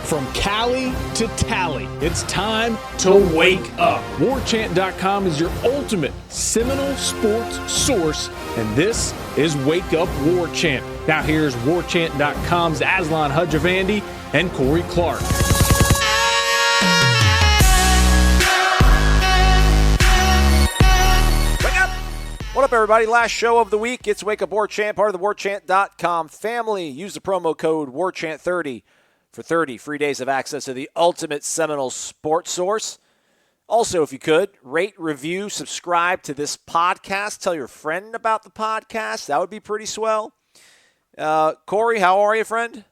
From Cali to Tally, it's time to wake up. WarChant.com is your ultimate Seminole sports source, and this is Wake Up War Chant. Now here's WarChant.com's Aslan Hudjavandi and Corey Clark. What up, everybody? Last show of the week. It's Wake Up War Chant, part of the WarChant.com family. Use the promo code WarChant30 for 30 free days of access to the ultimate Seminole sports source. Also, if you could, rate, review, subscribe to this podcast. Tell your friend about the podcast. That would be pretty swell. Corey, how are you, friend?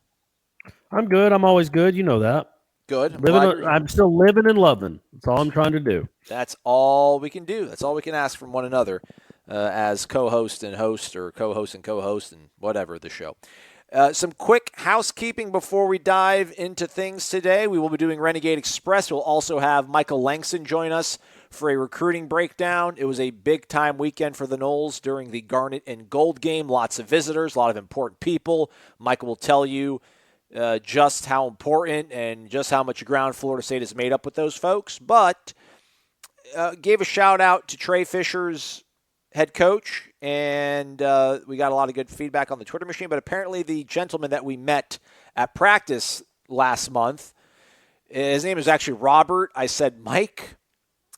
I'm good. I'm always good. You know that. Good. I'm still living and loving. That's all I'm trying to do. That's all we can do. That's all we can ask from one another as co-host and host, or co-host and co-host, and whatever the show. Some quick housekeeping before we dive into things today. We will be doing Renegade Express. We'll also have Michael Langston join us for a recruiting breakdown. It was a big-time weekend for the Noles during the Garnet and Gold game. Lots of visitors, a lot of important people. Michael will tell you just how important and just how much ground Florida State has made up with those folks. But gave a shout-out to Trey Fisher's head coach, and we got a lot of good feedback on the Twitter machine. But apparently the gentleman that we met at practice last month, his name is actually Robert. I said Mike.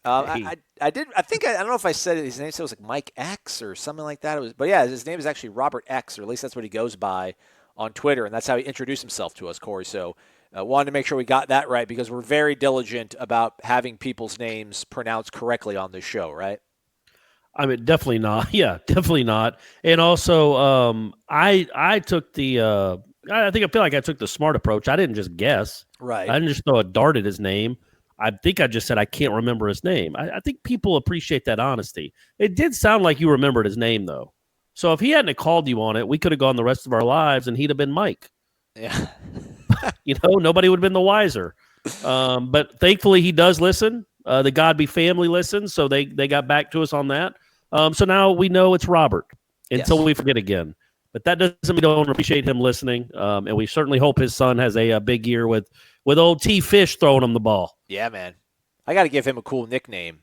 I don't know if I said it, his name, so it was like Mike X or something like that. But yeah, his name is actually Robert X, or at least that's what he goes by on Twitter, and that's how he introduced himself to us, Corey. So wanted to make sure we got that right, because we're very diligent about having people's names pronounced correctly on this show, right? I mean, definitely not. Yeah, definitely not. And also, I took the I feel like I took the smart approach. I didn't just guess. Right. I didn't just throw a dart at his name. I think I just said I can't remember his name. I think people appreciate that honesty. It did sound like you remembered his name, though. So if he hadn't called you on it, we could have gone the rest of our lives, and he'd have been Mike. Yeah. Nobody would have been the wiser. But thankfully, he does listen. The Godby family listens, so they got back to us on that. So now we know it's Robert until we forget again. But that doesn't mean we don't appreciate him listening. And we certainly hope his son has a big year with old T. Fish throwing him the ball. Yeah, man. I got to give him a cool nickname.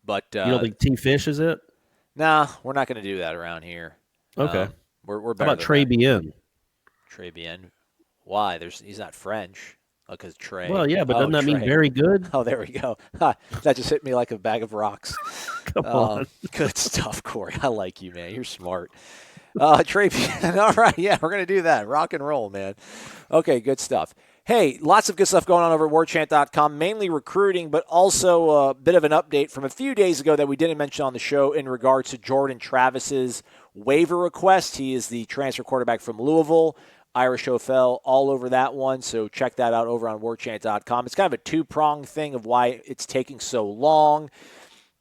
But you don't think T. Fish is it? Nah, we're not going to do that around here. Okay. We're better. How about Trey Bien? Trey Bien. Why? He's not French. Because Trey. Well, yeah, but doesn't that mean very good? Oh, there we go. That just hit me like a bag of rocks. Come on. Good stuff, Corey. I like you, man. You're smart. Trey, all right, yeah, we're going to do that. Rock and roll, man. Okay, good stuff. Hey, lots of good stuff going on over at WarChant.com, mainly recruiting, but also a bit of an update from a few days ago that we didn't mention on the show in regards to Jordan Travis's waiver request. He is the transfer quarterback from Louisville. Irish O'Fell all over that one, so check that out over on WarChant.com. It's kind of a two-pronged thing of why it's taking so long.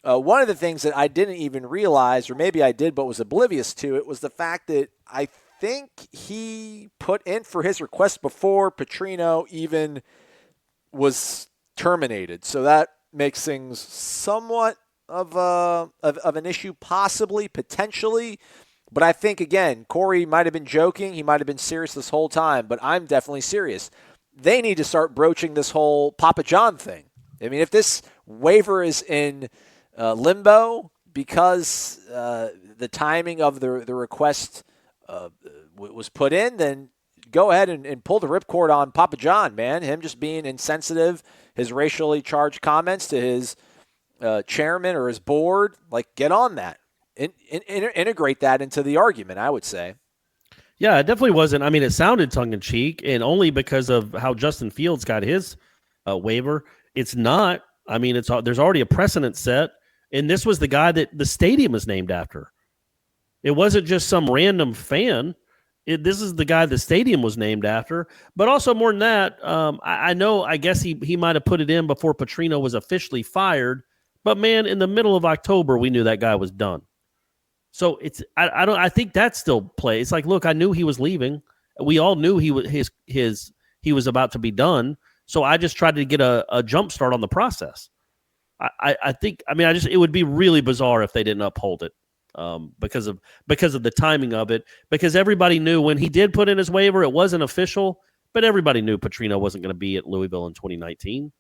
One of the things that I didn't even realize, or maybe I did but was oblivious to it, was the fact that I think he put in for his request before Petrino even was terminated. So that makes things somewhat of an issue, possibly, potentially. But I think, again, Corey might have been joking. He might have been serious this whole time, but I'm definitely serious. They need to start broaching this whole Papa John thing. I mean, if this waiver is in limbo because the timing of the request was put in, then go ahead and pull the ripcord on Papa John, man. Him just being insensitive, his racially charged comments to his chairman or his board, like, get on that. Integrate that into the argument, I would say. Yeah, it definitely wasn't. I mean, it sounded tongue-in-cheek, and only because of how Justin Fields got his waiver. It's not. I mean, there's already a precedent set, and this was the guy that the stadium is named after. It wasn't just some random fan. This is the guy the stadium was named after. But also more than that, I guess he might have put it in before Petrino was officially fired. But, man, in the middle of October, we knew that guy was done. So I think that still plays. It's like, look, I knew he was leaving. We all knew he was about to be done. So I just tried to get a jump start on the process. It would be really bizarre if they didn't uphold it because of the timing of it. Because everybody knew when he did put in his waiver, it wasn't official, But everybody knew Petrino wasn't going to be at Louisville in 2019.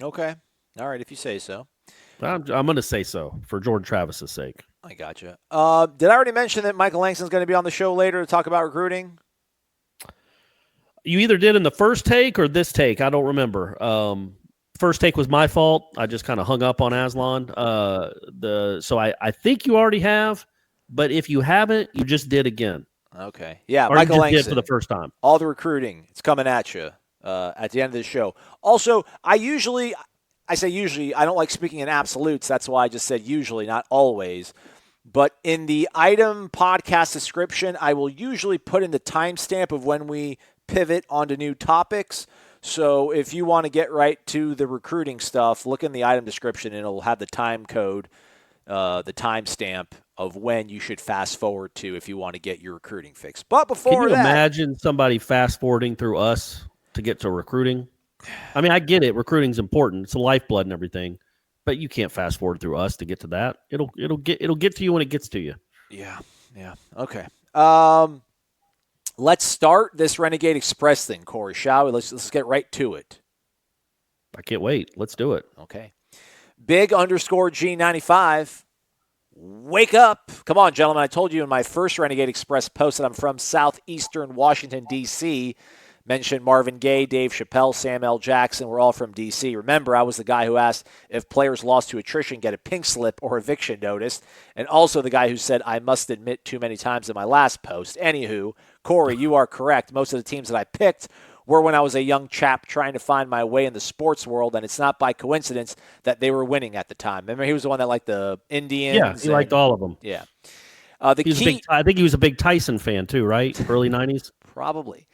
Okay. All right, if you say so. I'm going to say so for Jordan Travis's sake. I gotcha. Did I already mention that Michael Langston's going to be on the show later to talk about recruiting? You either did in the first take or this take. I don't remember. First take was my fault. I just kind of hung up on Aslan. So I think you already have, but if you haven't, you just did again. Okay. Yeah, or Michael you just Langston. did for the first time. All the recruiting, it's coming at you at the end of the show. Also, I say usually, I don't like speaking in absolutes. That's why I just said usually, not always. But in the item podcast description, I will usually put in the timestamp of when we pivot onto new topics. So if you want to get right to the recruiting stuff, look in the item description and it'll have the time code, the timestamp of when you should fast forward to if you want to get your recruiting fix. But before Can you that, imagine somebody fast forwarding through us to get to recruiting? I mean, I get it. Recruiting's important. It's the lifeblood and everything. But you can't fast forward through us to get to that. It'll get to you when it gets to you. Yeah. Okay. Let's start this Renegade Express thing, Corey, shall we? Let's get right to it. I can't wait. Let's do it. Okay. Big _G95. Wake up. Come on, gentlemen. I told you in my first Renegade Express post that I'm from southeastern Washington, D.C., mentioned Marvin Gaye, Dave Chappelle, Sam L. Jackson. We're all from D.C. Remember, I was the guy who asked if players lost to attrition get a pink slip or eviction notice, and also the guy who said I must admit too many times in my last post. Anywho, Corey, you are correct. Most of the teams that I picked were when I was a young chap trying to find my way in the sports world, and it's not by coincidence that they were winning at the time. Remember, he was the one that liked the Indians. Yeah, he liked all of them. Yeah. I think he was a big Tyson fan too, right? Early 90s? Probably.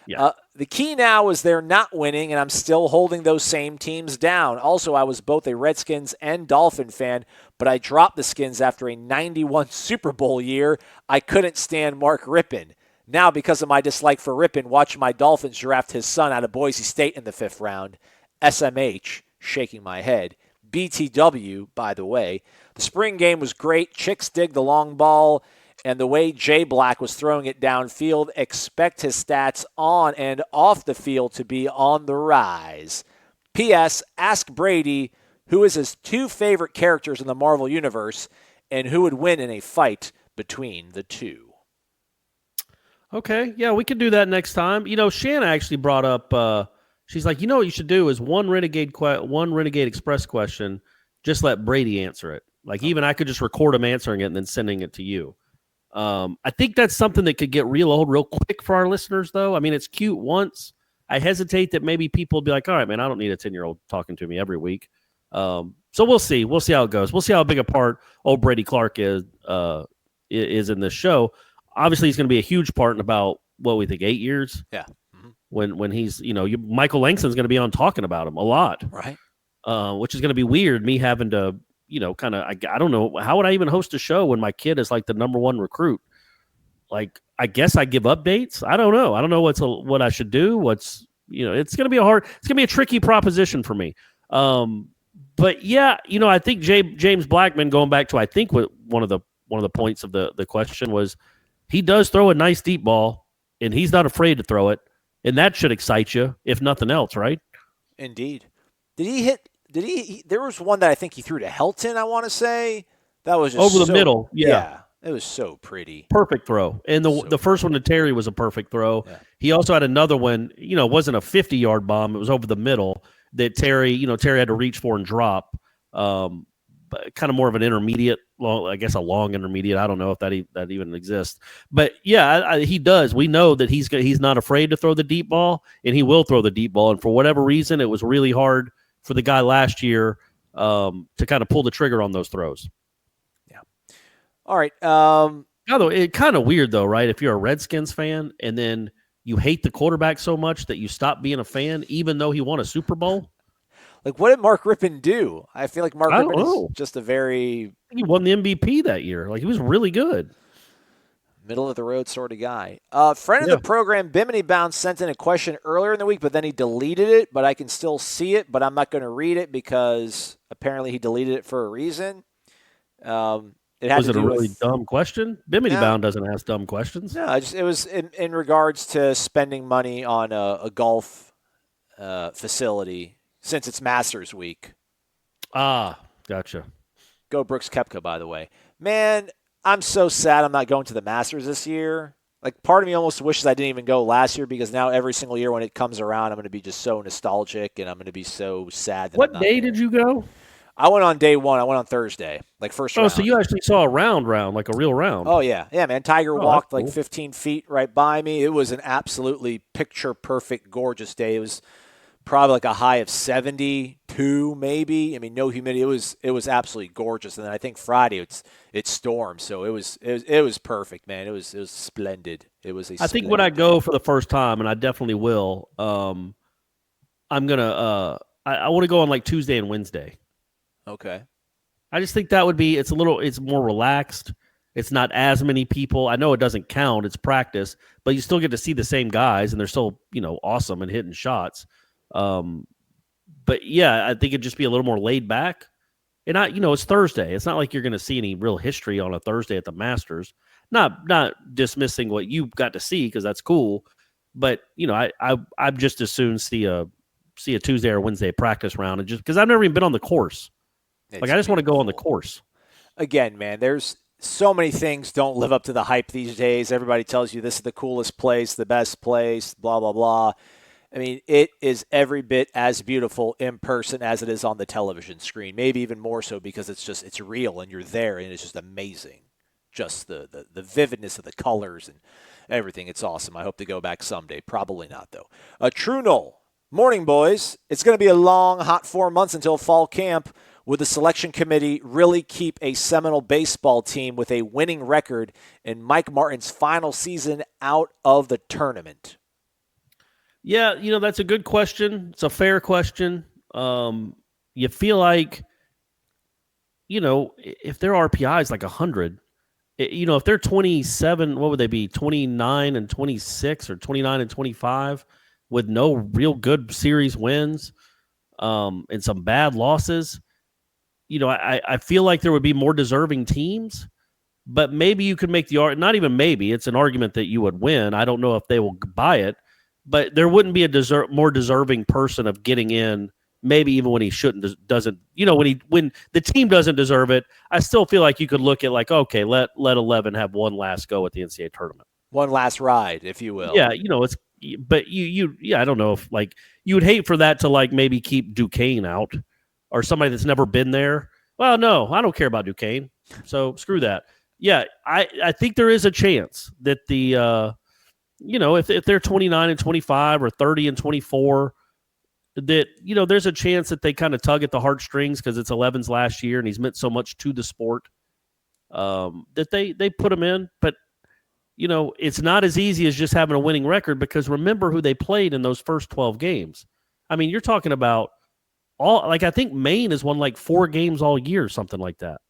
Yeah. The key now is they're not winning, and I'm still holding those same teams down. Also, I was both a Redskins and Dolphin fan, but I dropped the Skins after a 91 Super Bowl year. I couldn't stand Mark Rippon. Now, because of my dislike for Rippon, watch my Dolphins draft his son out of Boise State in the 5th round. SMH, shaking my head. BTW, by the way. The spring game was great. Chicks dig the long ball. And the way Jay Black was throwing it downfield, expect his stats on and off the field to be on the rise. P.S. Ask Brady who is his 2 favorite characters in the Marvel Universe and who would win in a fight between the 2. Okay, yeah, we can do that next time. You know, Shanna actually brought up, she's like, you know what you should do is one Renegade Express question, just let Brady answer it. Like, even I could just record him answering it and then sending it to you. I think that's something that could get real old real quick for our listeners, though. I mean, it's cute once. I hesitate that maybe people will be like, all right, man, I don't need a 10-year-old talking to me every week. So we'll see. We'll see how it goes. We'll see how big a part old Brady Clark is in this show. Obviously, he's going to be a huge part in about, what we think, 8 years? Yeah. Mm-hmm. When he's, Michael Langston's going to be on talking about him a lot. Right. Which is going to be weird, me having to, kind of, I don't know, how would I even host a show when my kid is like the number 1 recruit? Like, I guess I give updates. I don't know. I don't know what I should do. It's going to be it's going to be a tricky proposition for me. But yeah, I think James Blackman, going back to, I think what one of the points of the question was, he does throw a nice deep ball and he's not afraid to throw it. And that should excite you, if nothing else, right? Indeed. There was one that I think he threw to Helton, I want to say. That was just over the middle. Yeah. It was so pretty. Perfect throw. And the first one to Terry was a perfect throw. Yeah. He also had another one, it wasn't a 50-yard bomb. It was over the middle that Terry had to reach for and drop. But kind of more of an intermediate, I guess a long intermediate. I don't know if that even exists. But yeah, he does. We know that he's not afraid to throw the deep ball, and he will throw the deep ball. And for whatever reason, it was really hard for the guy last year to kind of pull the trigger on those throws. Yeah. All right. Although it's kind of weird though, right? If you're a Redskins fan and then you hate the quarterback so much that you stop being a fan, even though he won a Super Bowl. Like, what did Mark Rippon do? I feel like Mark Rippon is just a very... He won the MVP that year. Like, he was really good. Middle-of-the-road sort of guy. Friend of the program, Bimini Bounce, sent in a question earlier in the week, but then he deleted it, but I can still see it, but I'm not going to read it because apparently he deleted it for a reason. It had Was to it a do really with, dumb question? Bimini No. Bound doesn't ask dumb questions. no, it was in regards to spending money on a golf facility since it's Masters Week. Ah, gotcha. Go Brooks Koepka, by the way. Man, I'm so sad I'm not going to the Masters this year. Like, part of me almost wishes I didn't even go last year because now every single year when it comes around, I'm going to be just so nostalgic and I'm going to be so sad that I'm What not day there. did you go? I went on day one. I went on Thursday, like first round. Oh, so you actually saw a round, like a real round. Oh, yeah. Yeah, man. Tiger Oh, walked that's like cool. 15 feet right by me. It was an absolutely picture-perfect, gorgeous day. It was probably like a high of 72, maybe. I mean, no humidity. It was absolutely gorgeous. And then I think Friday it stormed, so it was perfect, man. It was splendid. It was I think when I go for the first time, and I definitely will, I'm gonna. I want to go on like Tuesday and Wednesday. Okay. I just think that would be. It's more relaxed. It's not as many people. I know it doesn't count. It's practice, but you still get to see the same guys, and they're still awesome and hitting shots. But yeah, I think it'd just be a little more laid back. And it's Thursday. It's not like you're going to see any real history on a Thursday at the Masters. Not dismissing what you got to see because that's cool, but I'd just as soon see a Tuesday or Wednesday practice round, and just because I've never even been on the course. I just want to go on the course. Again, man, there's so many things don't live up to the hype these days. Everybody tells you this is the coolest place, the best place, blah, blah, blah. I mean, it is every bit as beautiful in person as it is on the television screen, maybe even more so because it's real and you're there and it's just amazing. Just the vividness of the colors and everything. It's awesome. I hope to go back someday. Probably not, though. True Knoll. Morning, boys. It's going to be a long, hot 4 months until fall camp. Would the selection committee really keep a Seminole baseball team with a winning record in Mike Martin's final season out of the tournament? Yeah, that's a good question. It's a fair question. You feel like, if their RPI is like 100, if they're 27, what would they be? 29 and 26 or 29 and 25 with no real good series wins and some bad losses. I feel like there would be more deserving teams, but maybe you could make the argument, not even maybe, it's an argument that you would win. I don't know if they will buy it, but there wouldn't be a more deserving person of getting in, maybe even when he doesn't, when the team doesn't deserve it. I still feel like you could look at like, okay, let 11 have one last go at the NCAA tournament. One last ride, if you will. Yeah, but I don't know if like you would hate for that to like maybe keep Duquesne out or somebody that's never been there. Well, no, I don't care about Duquesne, so screw that. Yeah, I think there is a chance that the if they're 29 and 25 or 30 and 24, that there's a chance that they kind of tug at the heartstrings because it's 11's last year and he's meant so much to the sport that they put him in. But it's not as easy as just having a winning record because remember who they played in those first 12 games. I mean, you're talking about I think Maine has won like 4 games all year, something like that.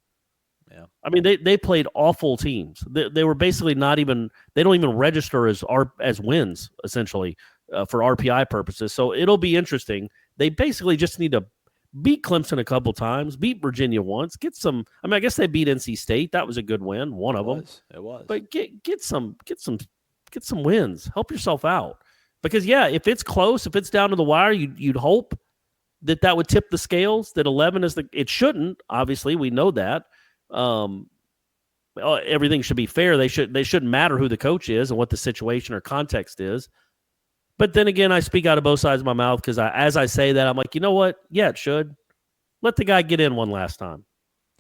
Yeah. I mean, they played awful teams. They were basically they don't even register as wins, essentially, for RPI purposes. So it'll be interesting. They basically just need to beat Clemson a couple times, beat Virginia once, get some. I mean, I guess they beat NC State. That was a good win, one of them. It was. But get some wins. Help yourself out. Because, yeah, if it's close, if it's down to the wire, you'd hope that would tip the scales, that 11 is it shouldn't, obviously, we know that. Everything should be fair. They shouldn't matter who the coach is and what the situation or context is. But then again, I speak out of both sides of my mouth because as I say that, I'm like, you know what? Yeah, it should. Let the guy get in one last time.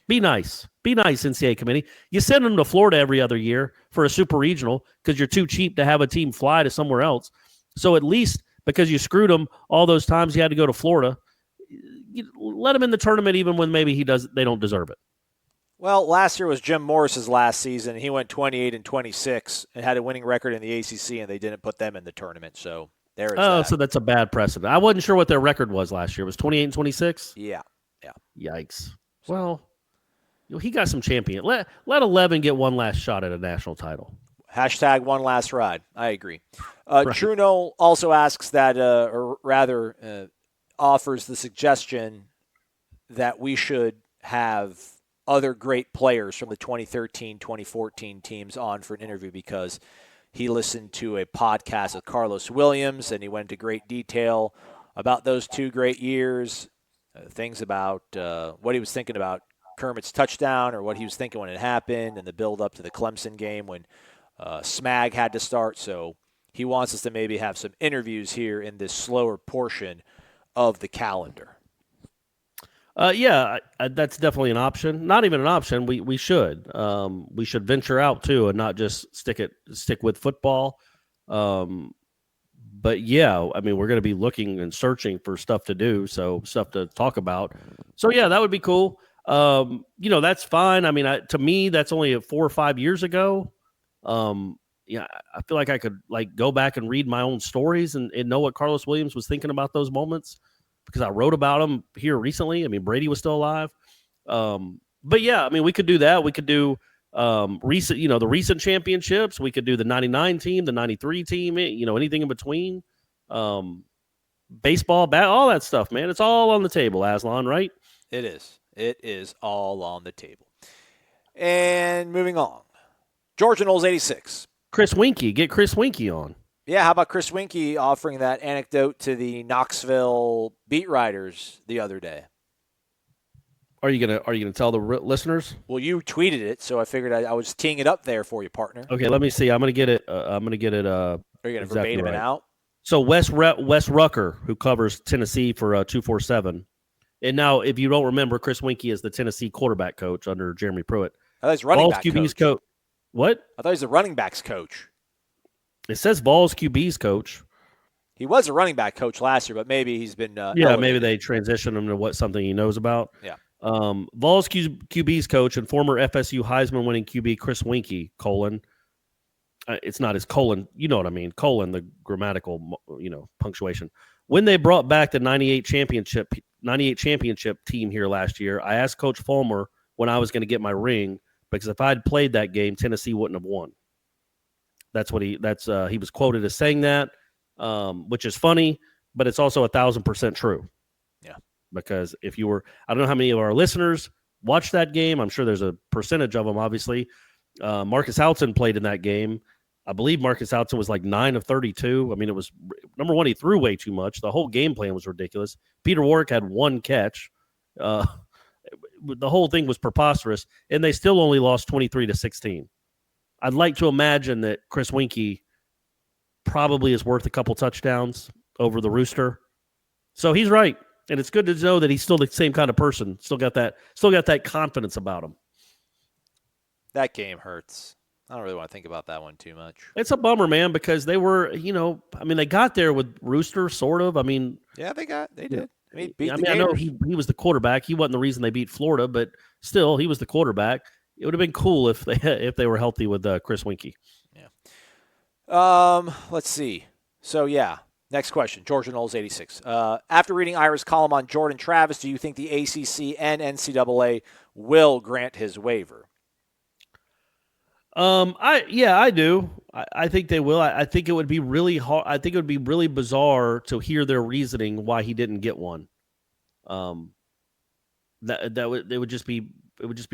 Be nice. Be nice, NCAA committee. You send them to Florida every other year for a super regional because you're too cheap to have a team fly to somewhere else. So at least because you screwed them all those times you had to go to Florida, let him in the tournament even when maybe they don't deserve it. Well, last year was Jim Morris's last season. He went 28 and 26 and had a winning record in the ACC, and they didn't put them in the tournament. So there is that. So that's a bad precedent. I wasn't sure what their record was last year. It was 28 and 26? Yeah. Yikes. Well, he got some champion. Let 11 get one last shot at a national title. Hashtag one last ride. I agree. Right. True Knoll also asks that, or rather offers the suggestion that we should have other great players from the 2013-2014 teams on for an interview because he listened to a podcast with Carlos Williams, and he went into great detail about those 2 great years, things about what he was thinking about Kermit's touchdown or what he was thinking when it happened and the build-up to the Clemson game when Smag had to start. So he wants us to maybe have some interviews here in this slower portion of the calendar. That's definitely an option. Not even an option. We should venture out too and not just stick with football. But yeah, I mean, we're going to be looking and searching for stuff to do, so stuff to talk about. So yeah, that would be cool. That's fine. I mean, to me, that's only 4 or 5 years ago. I feel like I could go back and read my own stories and know what Carlos Williams was thinking about those moments because I wrote about them here recently. I mean, Brady was still alive. But yeah, I mean, we could do that. We could do the recent championships. We could do the 99 team, the 93 team, anything in between. Baseball, all that stuff, man. It's all on the table, Aslan, right? It is. It is all on the table. And moving on. Georgia Knowles 86. Chris Winkie. Get Chris Winkie on. Yeah, how about Chris Winkie offering that anecdote to the Knoxville beat writers the other day? Are you gonna tell the listeners? Well, you tweeted it, so I figured I was teeing it up there for you, partner. Okay, let me see. I'm gonna get it. Are you gonna exactly verbatim it out? So Wes Rucker, who covers Tennessee for 247, and now if you don't remember, Chris Winkie is the Tennessee quarterback coach under Jeremy Pruitt. I thought he's running back QB's coach. What? I thought he's the running backs coach. It says Vols QB's coach. He was a running back coach last year, but maybe he's been maybe they transitioned him to something he knows about. Yeah. Vols QB's coach and former FSU Heisman winning QB Chris Winkie, it's not his colon, you know what I mean, the grammatical, punctuation. When they brought back the 98 championship team here last year, I asked Coach Fulmer when I was going to get my ring because if I'd played that game, Tennessee wouldn't have won. He was quoted as saying that, which is funny, but it's also 1,000% true. Yeah. Because I don't know how many of our listeners watched that game. I'm sure there's a percentage of them, obviously. Marcus Houghton played in that game. I believe Marcus Houghton was 9 of 32. I mean, it was, number one, he threw way too much. The whole game plan was ridiculous. Peter Warwick had 1 catch. The whole thing was preposterous, and they still only lost 23-16. I'd like to imagine that Chris Winkie probably is worth a couple touchdowns over the Rooster. So he's right. And it's good to know that he's still the same kind of person. Still got that confidence about him. That game hurts. I don't really want to think about that one too much. It's a bummer, man, because they were, they got there with Rooster, sort of. I mean, yeah, they did. I know he was the quarterback. He wasn't the reason they beat Florida, but still, he was the quarterback. It would have been cool if they were healthy with Chris Winkie. Yeah. Let's see. So yeah. Next question, Georgia Knowles 86. After reading Ira's column on Jordan Travis, do you think the ACC and NCAA will grant his waiver? I do. I think they will. I think it would be really hard. I think it would be really bizarre to hear their reasoning why he didn't get one. It would just be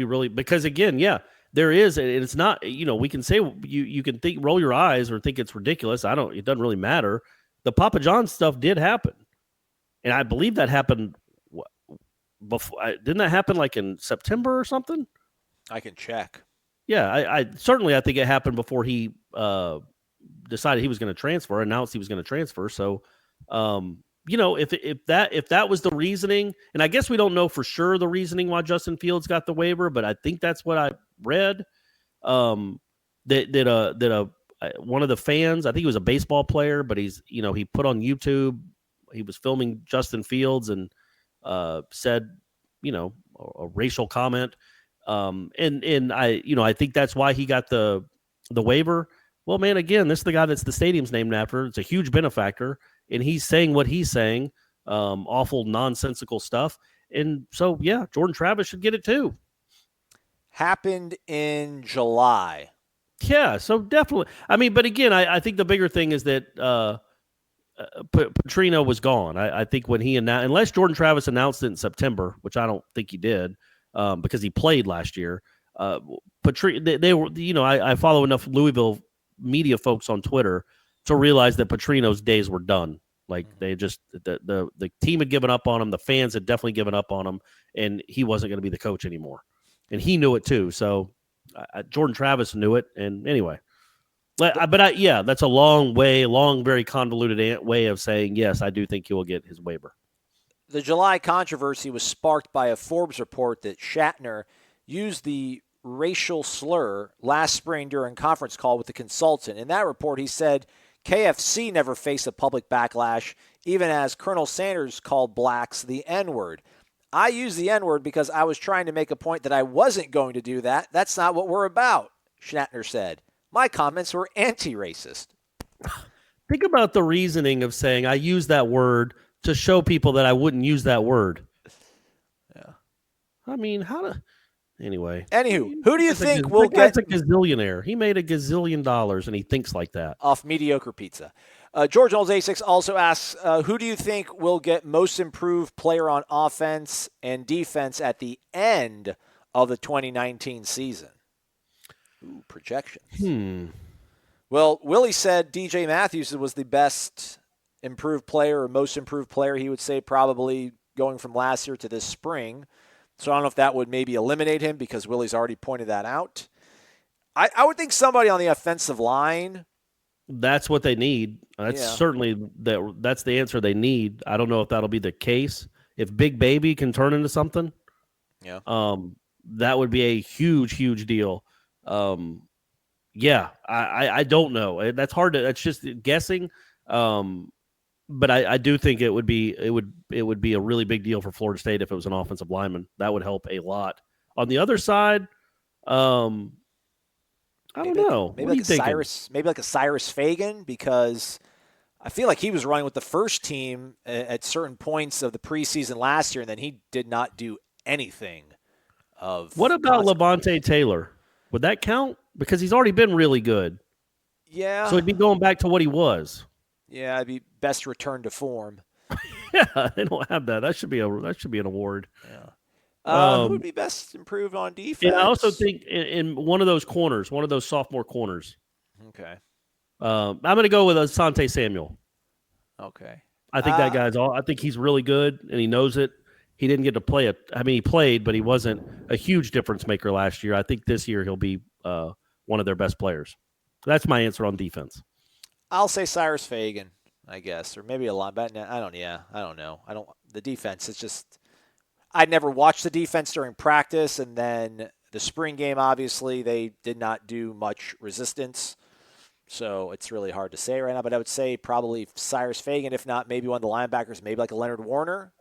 really, because again, yeah, there is, and it's not, we can say you can roll your eyes or think it's ridiculous. It doesn't really matter. The Papa John stuff did happen, and I believe that happened before. Didn't that happen in September or something? I can check. Yeah, I certainly think it happened before he decided he was going to transfer, announced he was going to transfer. So, if that was the reasoning, and I guess we don't know for sure the reasoning why Justin Fields got the waiver, but I think that's what I read. That one of the fans, I think he was a baseball player, but he put on YouTube, he was filming Justin Fields and said, a racial comment. And I think that's why he got the waiver. Well, man, again, this is the guy that's the stadium's named after. It's a huge benefactor, and he's saying what he's saying, awful nonsensical stuff. And so, yeah, Jordan Travis should get it too. Happened in July. Yeah, so definitely. I mean, but again, I think the bigger thing is that Petrino was gone. I think when he announced, unless Jordan Travis announced it in September, which I don't think he did, because he played last year. They were, I follow enough Louisville media folks on Twitter to realize that Petrino's days were done. Like they just the team had given up on him, the fans had definitely given up on him, and he wasn't going to be the coach anymore, and he knew it too. So Jordan Travis knew it, and anyway, that's a long, very convoluted way of saying yes. I do think he will get his waiver. The July controversy was sparked by a Forbes report that Shatner used the racial slur last spring during a conference call with the consultant. In that report, he said KFC never faced a public backlash, even as Colonel Sanders called blacks the N-word. I used the N-word because I was trying to make a point that I wasn't going to do that. That's not what we're about, Shatner said. My comments were anti-racist. Think about the reasoning of saying I use that word to show people that I wouldn't use that word. Yeah. I mean, anyway. Anywho, who do you think will get... That's a gazillionaire. He made $1 gazillion, and he thinks like that. Off mediocre pizza. George Knowles A6 also asks, who do you think will get most improved player on offense and defense at the end of the 2019 season? Ooh, projections. Well, Willie said DJ Matthews was the best improved player or most improved player, he would say, probably going from last year to this spring. So I don't know if that would maybe eliminate him because Willie's already pointed that out. I would think somebody on the offensive line. That's what they need. Certainly that's the answer they need. I don't know if that'll be the case. If Big Baby can turn into something, that would be a huge, huge deal. I don't know. That's hard to. That's just guessing. But I do think it would be a really big deal for Florida State if it was an offensive lineman. That would help a lot. On the other side, I don't know. Maybe like a Cyrus Fagan, because I feel like he was running with the first team at certain points of the preseason last year, and then he did not do anything. What about Levante Taylor? Would that count? Because he's already been really good. Yeah. So he'd be going back to what he was. Yeah, it'd be best return to form. Yeah, they don't have that. That should be an award. Yeah. Who would be best improved on defense? And I also think in one of those corners, one of those sophomore corners. Okay. I'm going to go with Asante Samuel. Okay. I think that guy's I think he's really good, and he knows it. He didn't get to play it. I mean, he played, but he wasn't a huge difference maker last year. I think this year he'll be one of their best players. That's my answer on defense. I'll say Cyrus Fagan, I guess, or maybe a linebacker. I don't know. The defense, it's just, I'd never watched the defense during practice, and then the spring game, obviously, they did not do much resistance. So it's really hard to say right now, but I would say probably Cyrus Fagan, if not maybe one of the linebackers, maybe like a Leonard Warner.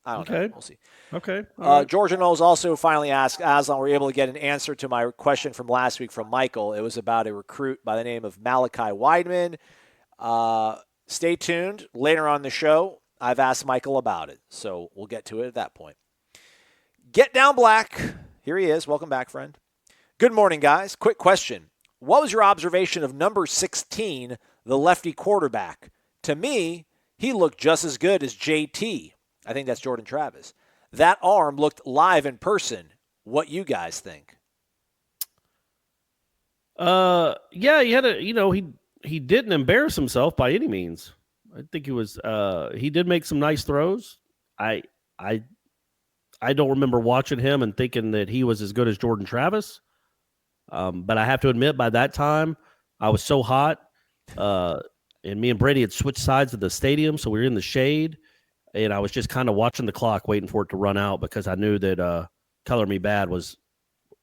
I don't know. We'll see. Okay. Georgia Knowles also finally asked, Aslan, were you able to get an answer to my question from last week from Michael? It was about a recruit by the name of Malachi Weidman. Stay tuned. Later on in the show, I've asked Michael about it, so we'll get to it at that point. Get Down Black. Here he is. Welcome back, friend. Good morning, guys. Quick question. What was your observation of number 16, the lefty quarterback? To me, he looked just as good as JT. I think that's Jordan Travis. That arm looked live in person. What you guys think? Yeah, he had he didn't embarrass himself by any means. I think he did make some nice throws. I don't remember watching him and thinking that he was as good as Jordan Travis. But I have to admit, by that time, I was so hot. And me and Brady had switched sides of the stadium, so we were in the shade. And I was just kind of watching the clock, waiting for it to run out because I knew that Color Me Bad was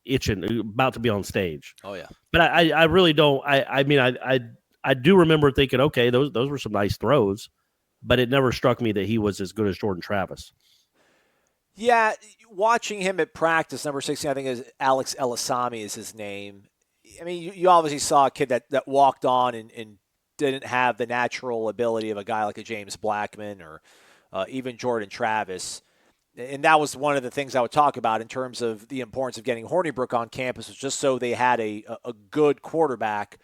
itching, about to be on stage. Oh, yeah. But I really don't. I do remember thinking, okay, those were some nice throws, but it never struck me that he was as good as Jordan Travis. Yeah, watching him at practice, number 16, I think is Alex Elisami is his name. I mean, you obviously saw a kid that walked on and didn't have the natural ability of a guy like a James Blackman or even Jordan Travis. And that was one of the things I would talk about in terms of the importance of getting Hornibrook on campus, was just so they had a good quarterback.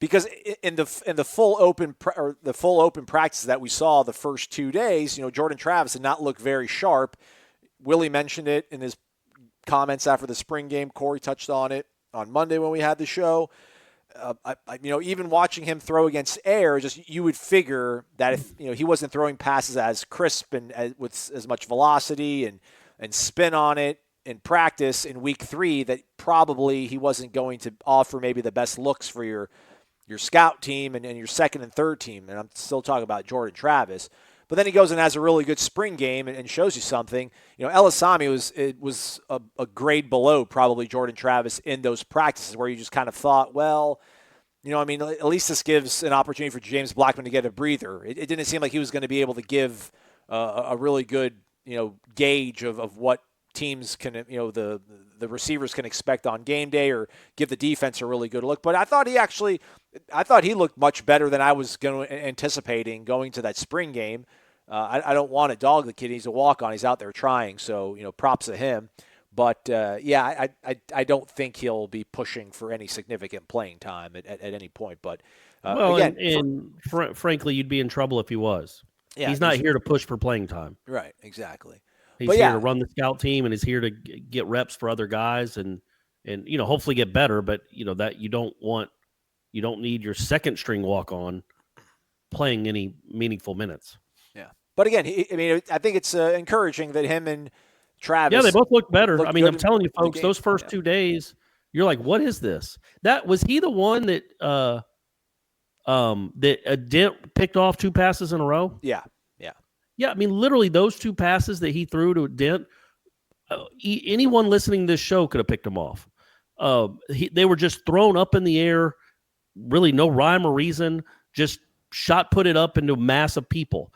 Because in the full open practices that we saw the first 2 days, Jordan Travis did not look very sharp. Willie mentioned it in his comments after the spring game. Corey touched on it on Monday when we had the show. Even watching him throw against air, just you would figure that if he wasn't throwing passes as crisp and with as much velocity and spin on it in practice in week 3, that probably he wasn't going to offer maybe the best looks for your scout team and your second and third team. And I'm still talking about Jordan Travis. But then he goes and has a really good spring game and shows you something. Elisami was a grade below probably Jordan Travis in those practices where you just kind of thought, well, at least this gives an opportunity for James Blackman to get a breather. It didn't seem like he was going to be able to give a really good, gauge of what teams can, the receivers can expect on game day or give the defense a really good look. But I thought he looked much better than I was anticipating going to that spring game. I don't want to dog the kid. He's a walk-on. He's out there trying. So, props to him. But, I don't think he'll be pushing for any significant playing time at any point. But, frankly, you'd be in trouble if he was. Yeah, he's not here to push for playing time. Right, exactly. He's here to run the scout team, and he's here to get reps for other guys and hopefully get better. But, that you don't need your second string walk-on playing any meaningful minutes. Yeah. But again, I think it's encouraging that him and Travis. Yeah, they both look better. I'm telling you, folks, game. those first 2 days, you're like, what is this? Was he the one that Dent picked off 2 passes in a row? Yeah. Yeah, literally those 2 passes that he threw to Dent, anyone listening to this show could have picked them off. They were just thrown up in the air, really no rhyme or reason, just shot put it up into a mass of people.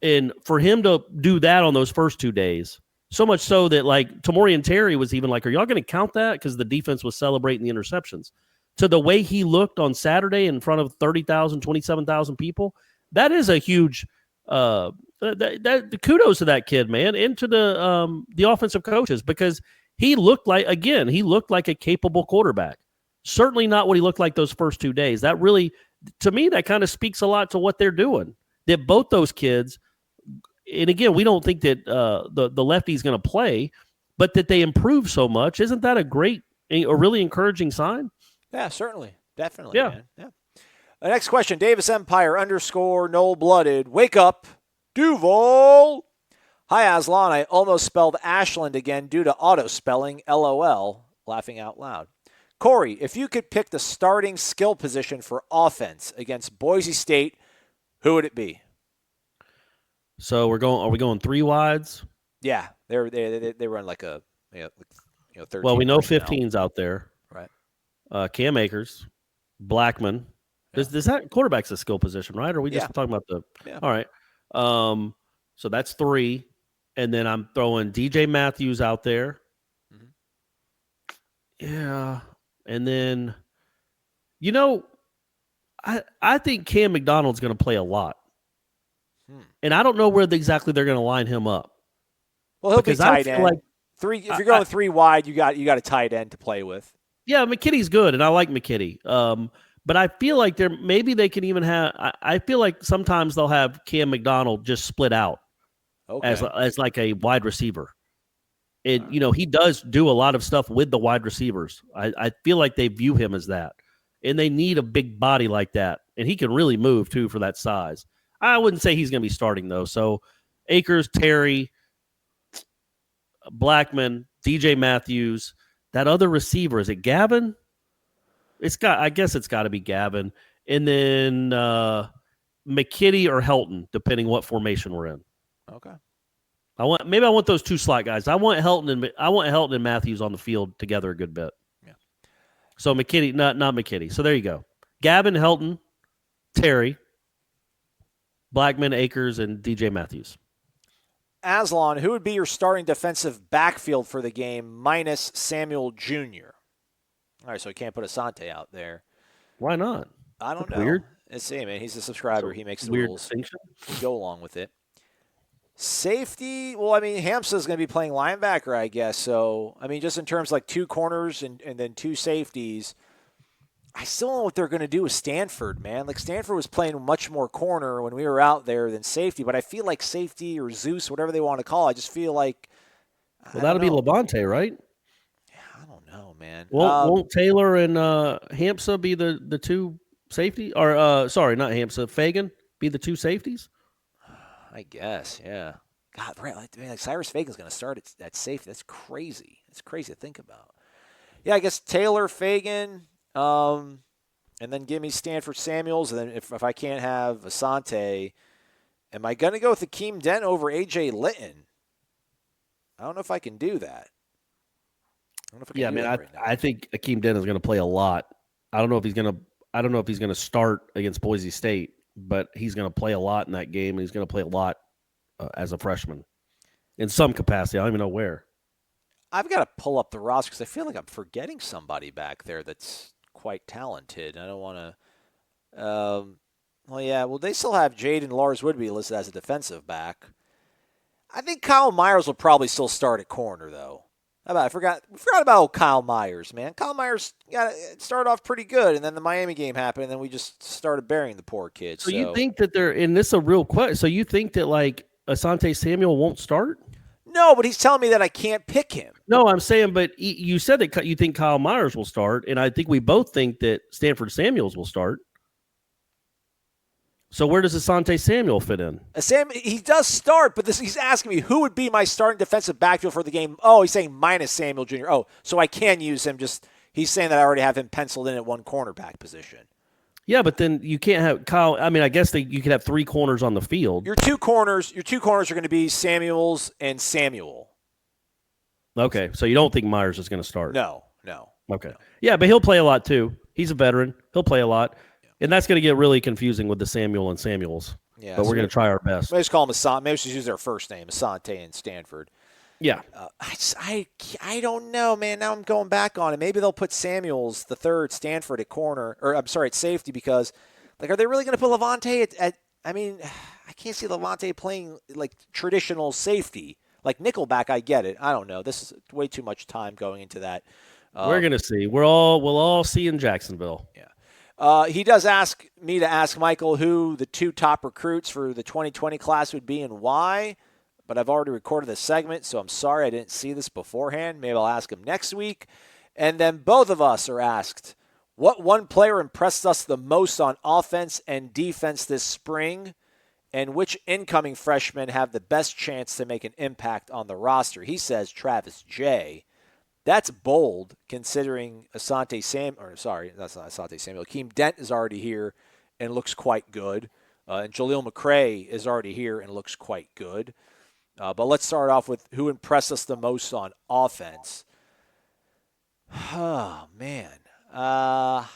And for him to do that on those first 2 days, so much so that Tamori and Terry was even like, are y'all going to count that? Because the defense was celebrating the interceptions. To the way he looked on Saturday in front of 30,000, 27,000 people, that is a huge kudos to that kid, man, and to the offensive coaches, because he looked like a capable quarterback. Certainly not what he looked like those first 2 days. That really, to me, that kind of speaks a lot to what they're doing. That both those kids, and again, we don't think that the lefty's going to play, but that they improve so much. Isn't that a really encouraging sign? Yeah, certainly. Definitely, yeah. Man. Yeah. The next question, Davis Empire _ Noel Blooded. Wake up, Duval. Hi, Aslan. I almost spelled Ashland again due to auto spelling. LOL. Laughing out loud. Corey, if you could pick the starting skill position for offense against Boise State, who would it be? So are we going 3 wides? Yeah, they run like a 13. Well, we know 15's out there. Right. Cam Akers, Blackman. Does that quarterback's a skill position, right? Or are we just talking about the? Yeah. All right. So that's 3, and then I'm throwing DJ Matthews out there. Mm-hmm. Yeah, and then, I think Cam McDonald's going to play a lot, and I don't know where exactly they're going to line him up. Well, he'll be tight end. If you're going 3 wide, you got a tight end to play with. Yeah, McKitty's good, and I like McKitty. But I feel like maybe they can even have. I feel like sometimes they'll have Cam McDonald just split out as like a wide receiver. And he does do a lot of stuff with the wide receivers. I feel like they view him as that, and they need a big body like that, and he can really move too for that size. I wouldn't say he's going to be starting though. So Akers, Terry, Blackman, DJ Matthews, that other receiver, is it Gavin? I guess it's got to be Gavin, and then McKitty or Helton, depending what formation we're in. Okay. I want those 2 slot guys. I want Helton and Matthews on the field together a good bit. Yeah. So McKitty, not McKitty. So there you go. Gavin, Helton, Terry, Blackman, Akers, and DJ Matthews. Aslan, who would be your starting defensive backfield for the game minus Samuel Jr.? All right, so we can't put Asante out there. Why not? I don't know. Weird. Let's see, man. He's a subscriber. He makes the weird rules. Distinction. We go along with it. Safety, well, Hamsa's going to be playing linebacker, I guess. So, just in terms like 2 corners and then 2 safeties, I still don't know what they're going to do with Stanford, man. Like, Stanford was playing much more corner when we were out there than safety, but I feel like safety or Zeus, whatever they want to call it, I just feel like. Well, that'll be Levante, right? know, man. Won't Taylor and Hampsa be the two safety? Or sorry, not Hampsa, Fagan be the two safeties? I guess, yeah. God, right, like Cyrus Fagan's going to start at safety. That's crazy. It's crazy to think about. Yeah, I guess Taylor, Fagan, and then give me Stanford Samuels. And then if I can't have Asante, am I going to go with Akeem Dent over A.J. Litton? I don't know if I can do that. I think Akeem Dent is going to play a lot. I don't know if he's going to start against Boise State, but he's going to play a lot in that game, and he's going to play a lot as a freshman in some capacity. I don't even know where. I've got to pull up the roster because I feel like I'm forgetting somebody back there that's quite talented. I don't want to. They still have Jaden Lars Woodby listed as a defensive back. I think Kyle Myers will probably still start at corner, though. I forgot about old Kyle Myers, man. Kyle Myers started off pretty good, and then the Miami game happened, and then we just started burying the poor kid. So you think that they're in this a real question? So you think that like Asante Samuel won't start? No, but he's telling me that I can't pick him. No, I'm saying, but you said that you think Kyle Myers will start, and I think we both think that Stanford Samuels will start. So where does Asante Samuel fit in? He does start, but he's asking me who would be my starting defensive backfield for the game. Oh, he's saying minus Samuel Jr. Oh, so I can use him. He's saying that I already have him penciled in at one cornerback position. Yeah, but then you can't have Kyle. I mean, I guess you could have three corners on the field. Your two corners are going to be Samuels and Samuel. Okay, so you don't think Myers is going to start? No. Okay. No. Yeah, but he'll play a lot too. He's a veteran. He'll play a lot. And that's going to get really confusing with the Samuel and Samuels. Yeah, but we're going to try our best. Maybe just call them Asante. Maybe we should use their first name, Asante and Stanford. Yeah. I don't know, man. Now I'm going back on it. Maybe they'll put Samuels, the third, Stanford at corner, or I'm sorry, at safety, because, like, are they really going to put Levante at I mean, I can't see Levante playing, like, traditional safety. Like, nickelback, I get it. I don't know. This is way too much time going into that. We're going to see. We'll all see in Jacksonville. Yeah. He does ask me to ask Michael who the two top recruits for the 2020 class would be and why, but I've already recorded this segment, so I'm sorry I didn't see this beforehand. Maybe I'll ask him next week. And then both of us are asked, what one player impressed us the most on offense and defense this spring, and which incoming freshmen have the best chance to make an impact on the roster? He says Travis J. That's bold, considering Asante Samuel. Or sorry, that's not Asante Samuel. Akeem Dent is already here and looks quite good. And Jaleel McRae is already here and looks quite good. But let's start off with who impressed us the most on offense. Oh, man. I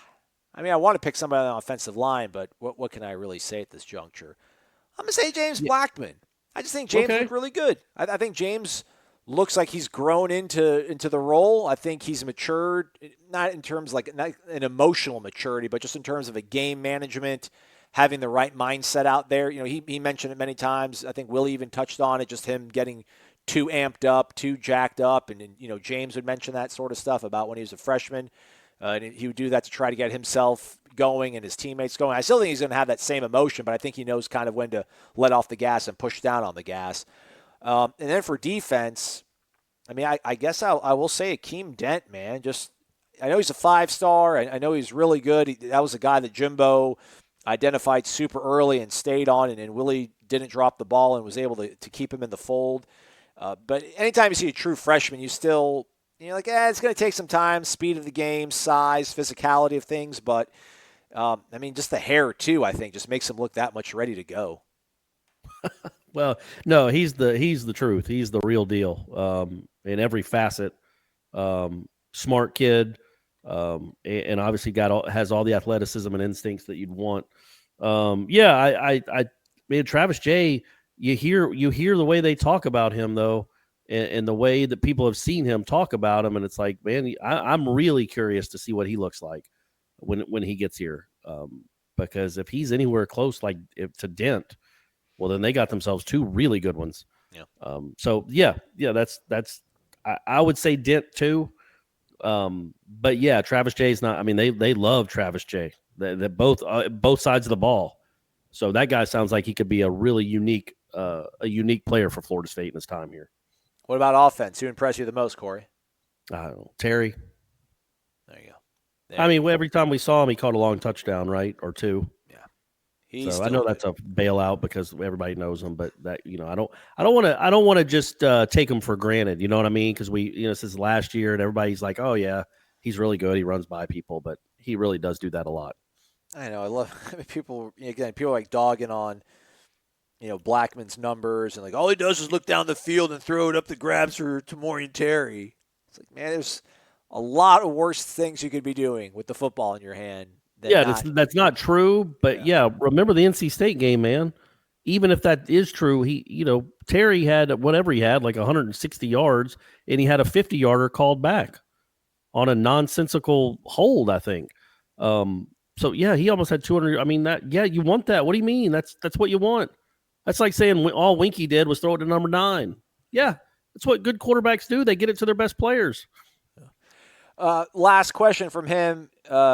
mean, I want to pick somebody on the offensive line, but what can I really say at this juncture? I'm going to say James Blackman. I just think James looked really good. I think James looks like he's grown into the role. I think he's matured, not in terms like not an emotional maturity, but just in terms of a game management, having the right mindset out there. You know, he mentioned it many times. I think Willie even touched on it, just him getting too amped up, too jacked up. And you know, James would mention that sort of stuff about when he was a freshman. And he would do that to try to get himself going and his teammates going. I still think he's going to have that same emotion, but I think he knows kind of when to let off the gas and push down on the gas. And then for defense, I mean, I guess I will say Akeem Dent, man. Just I know he's a 5-star. I know he's really good. That was a guy that Jimbo identified super early and stayed on, and Willie didn't drop the ball and was able to keep him in the fold. But anytime you see a true freshman, you're like, it's going to take some time, speed of the game, size, physicality of things. But, I mean, just the hair, too, I think, just makes him look that much ready to go. Well, no, he's the truth. He's the real deal in every facet. Smart kid, and obviously has all the athleticism and instincts that you'd want. I mean, Travis J. You hear the way they talk about him though, and the way that people have seen him talk about him, and it's like, man, I'm really curious to see what he looks like when he gets here, because if he's anywhere close to Dent, well, then they got themselves two really good ones. Yeah. That's I would say Dent too. But yeah, Travis J's not. I mean, they love Travis J. They both sides of the ball. So that guy sounds like he could be a really unique player for Florida State in his time here. What about offense? Who impressed you the most, Corey? I don't know. Terry. There you go. I mean, every time we saw him, he caught a long touchdown, right, or two. Yeah, so I know that's a bailout because everybody knows him, but that I don't want to just take him for granted. You know what I mean? Because since last year and everybody's like, oh yeah, he's really good. He runs by people, but he really does do that a lot. I know. I love people. Again, people like dogging on, Blackman's numbers and like all he does is look down the field and throw it up the grabs for Tamorian Terry. It's like, man, there's a lot of worse things you could be doing with the football in your hand. That's not true. But remember the NC State game, man. Even if that is true, Terry had whatever he had, like 160 yards, and he had a 50-yarder called back on a nonsensical hold, I think. So he almost had 200. I mean, you want that. What do you mean? That's what you want. That's like saying all Winky did was throw it to number 9. Yeah, that's what good quarterbacks do. They get it to their best players. Last question from him.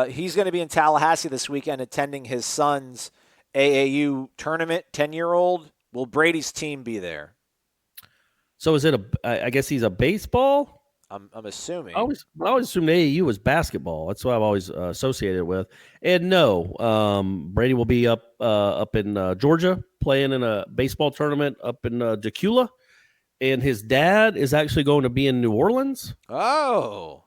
He's going to be in Tallahassee this weekend attending his son's AAU tournament, 10-year-old. Will Brady's team be there? So is it I guess he's a baseball? I'm assuming. I always assumed AAU was basketball. That's what I've always associated it with. And no, Brady will be up in Georgia playing in a baseball tournament up in Decula. And his dad is actually going to be in New Orleans. Oh.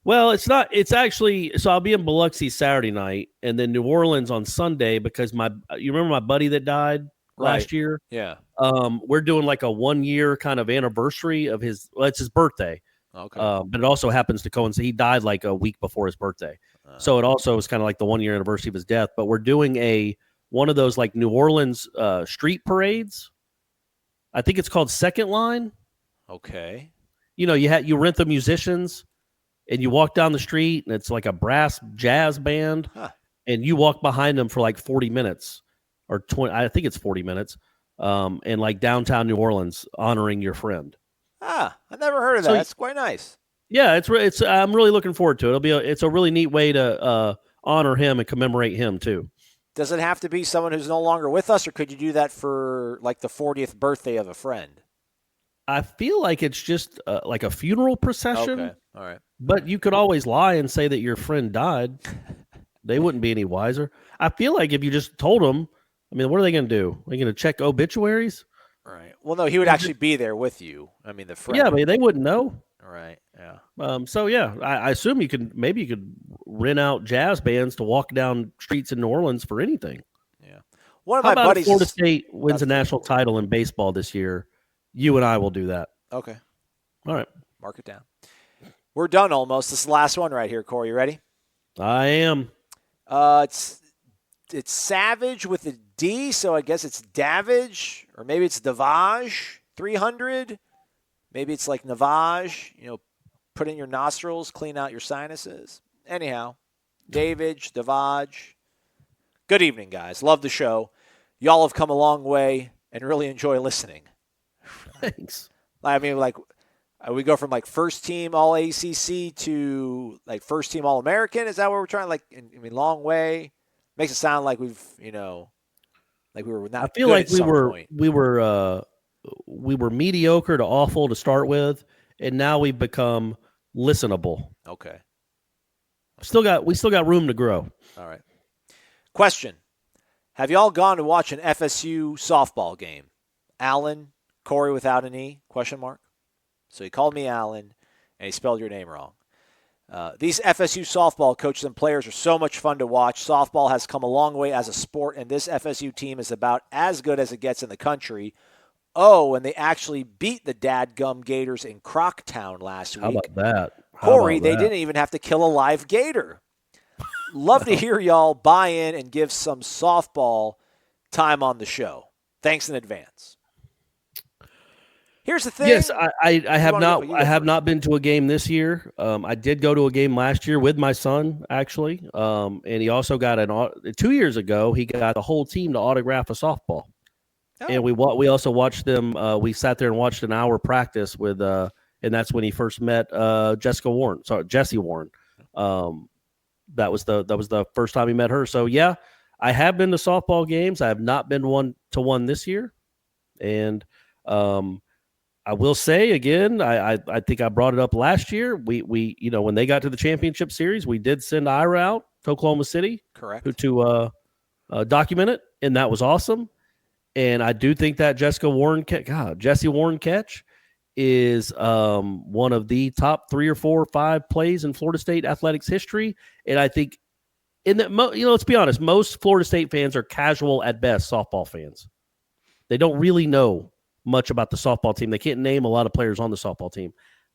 Well, it's not. It's actually – so I'll be in Biloxi Saturday night and then New Orleans on Sunday because you remember my buddy that died last year? Yeah. We're doing like a 1-year kind of anniversary of his – well, it's his birthday. Okay. But it also happens to coincide. He died like a week before his birthday. So it also was kind of like the 1-year anniversary of his death. But we're doing one of those like New Orleans street parades. I think it's called Second Line. Okay. You rent the musicians and you walk down the street and it's like a brass jazz band and you walk behind them for like 40 minutes or 20. I think it's 40 minutes. And like downtown New Orleans honoring your friend. I never heard of that. That's quite nice. Yeah, it's. I'm really looking forward to it. It's a really neat way to honor him and commemorate him too. Does it have to be someone who's no longer with us, or could you do that for like the 40th birthday of a friend? I feel like it's just like a funeral procession. Okay, all right. But you could always lie and say that your friend died. They wouldn't be any wiser. I feel like if you just told them, I mean, what are they going to do? Are they going to check obituaries? Right. Well, no, he would actually be there with you. I mean, the friend. Yeah, but they wouldn't know. Right. Yeah. I assume you could rent out jazz bands to walk down streets in New Orleans for anything. Yeah. One of my buddies. Florida State wins a national title in baseball this year. You and I will do that. Okay. All right. Mark it down. We're done almost. This is the last one right here, Corey. You ready? I am. It's Savage with a D, so I guess it's Davage, or maybe it's Davage 300. Maybe it's like Navage, put in your nostrils, clean out your sinuses. Anyhow, Davage, Davage. Good evening, guys. Love the show. Y'all have come a long way and really enjoy listening. Thanks. I mean, like, we go from like first team All ACC to like first team All American. Is that what we're trying? Like, long way. Makes it sound like we've, like we were not. I feel like we were mediocre to awful to start with, and now we've become listenable. Okay. We still got room to grow. All right. Question: have y'all gone to watch an FSU softball game? Alan, Corey without an E? Question mark. So he called me Alan, and he spelled your name wrong. These FSU softball coaches and players are so much fun to watch. Softball has come a long way as a sport, and this FSU team is about as good as it gets in the country. Oh, and they actually beat the dadgum Gators in Crocktown last week. How about that? Corey, they didn't even have to kill a live gator. Love to hear y'all buy in and give some softball time on the show. Thanks in advance. Here's the thing. Yes, I have not been to a game this year. I did go to a game last year with my son, actually. And he also got 2 years ago, he got the whole team to autograph a softball. Oh. And we also watched them. We sat there and watched an hour practice with, and that's when he first met Jesse Warren. That was the first time he met her. So yeah, I have been to softball games. I have not been to one this year, and I will say again, I think I brought it up last year. We when they got to the championship series, we did send Ira out to Oklahoma City, Correct, to document it, and that was awesome. And I do think that Jesse Warren catch is one of the top 3 or 4 or 5 plays in Florida State athletics history. And I think let's be honest, most Florida State fans are casual at best softball fans. They don't really know much about the softball team. They can't name a lot of players on the softball team.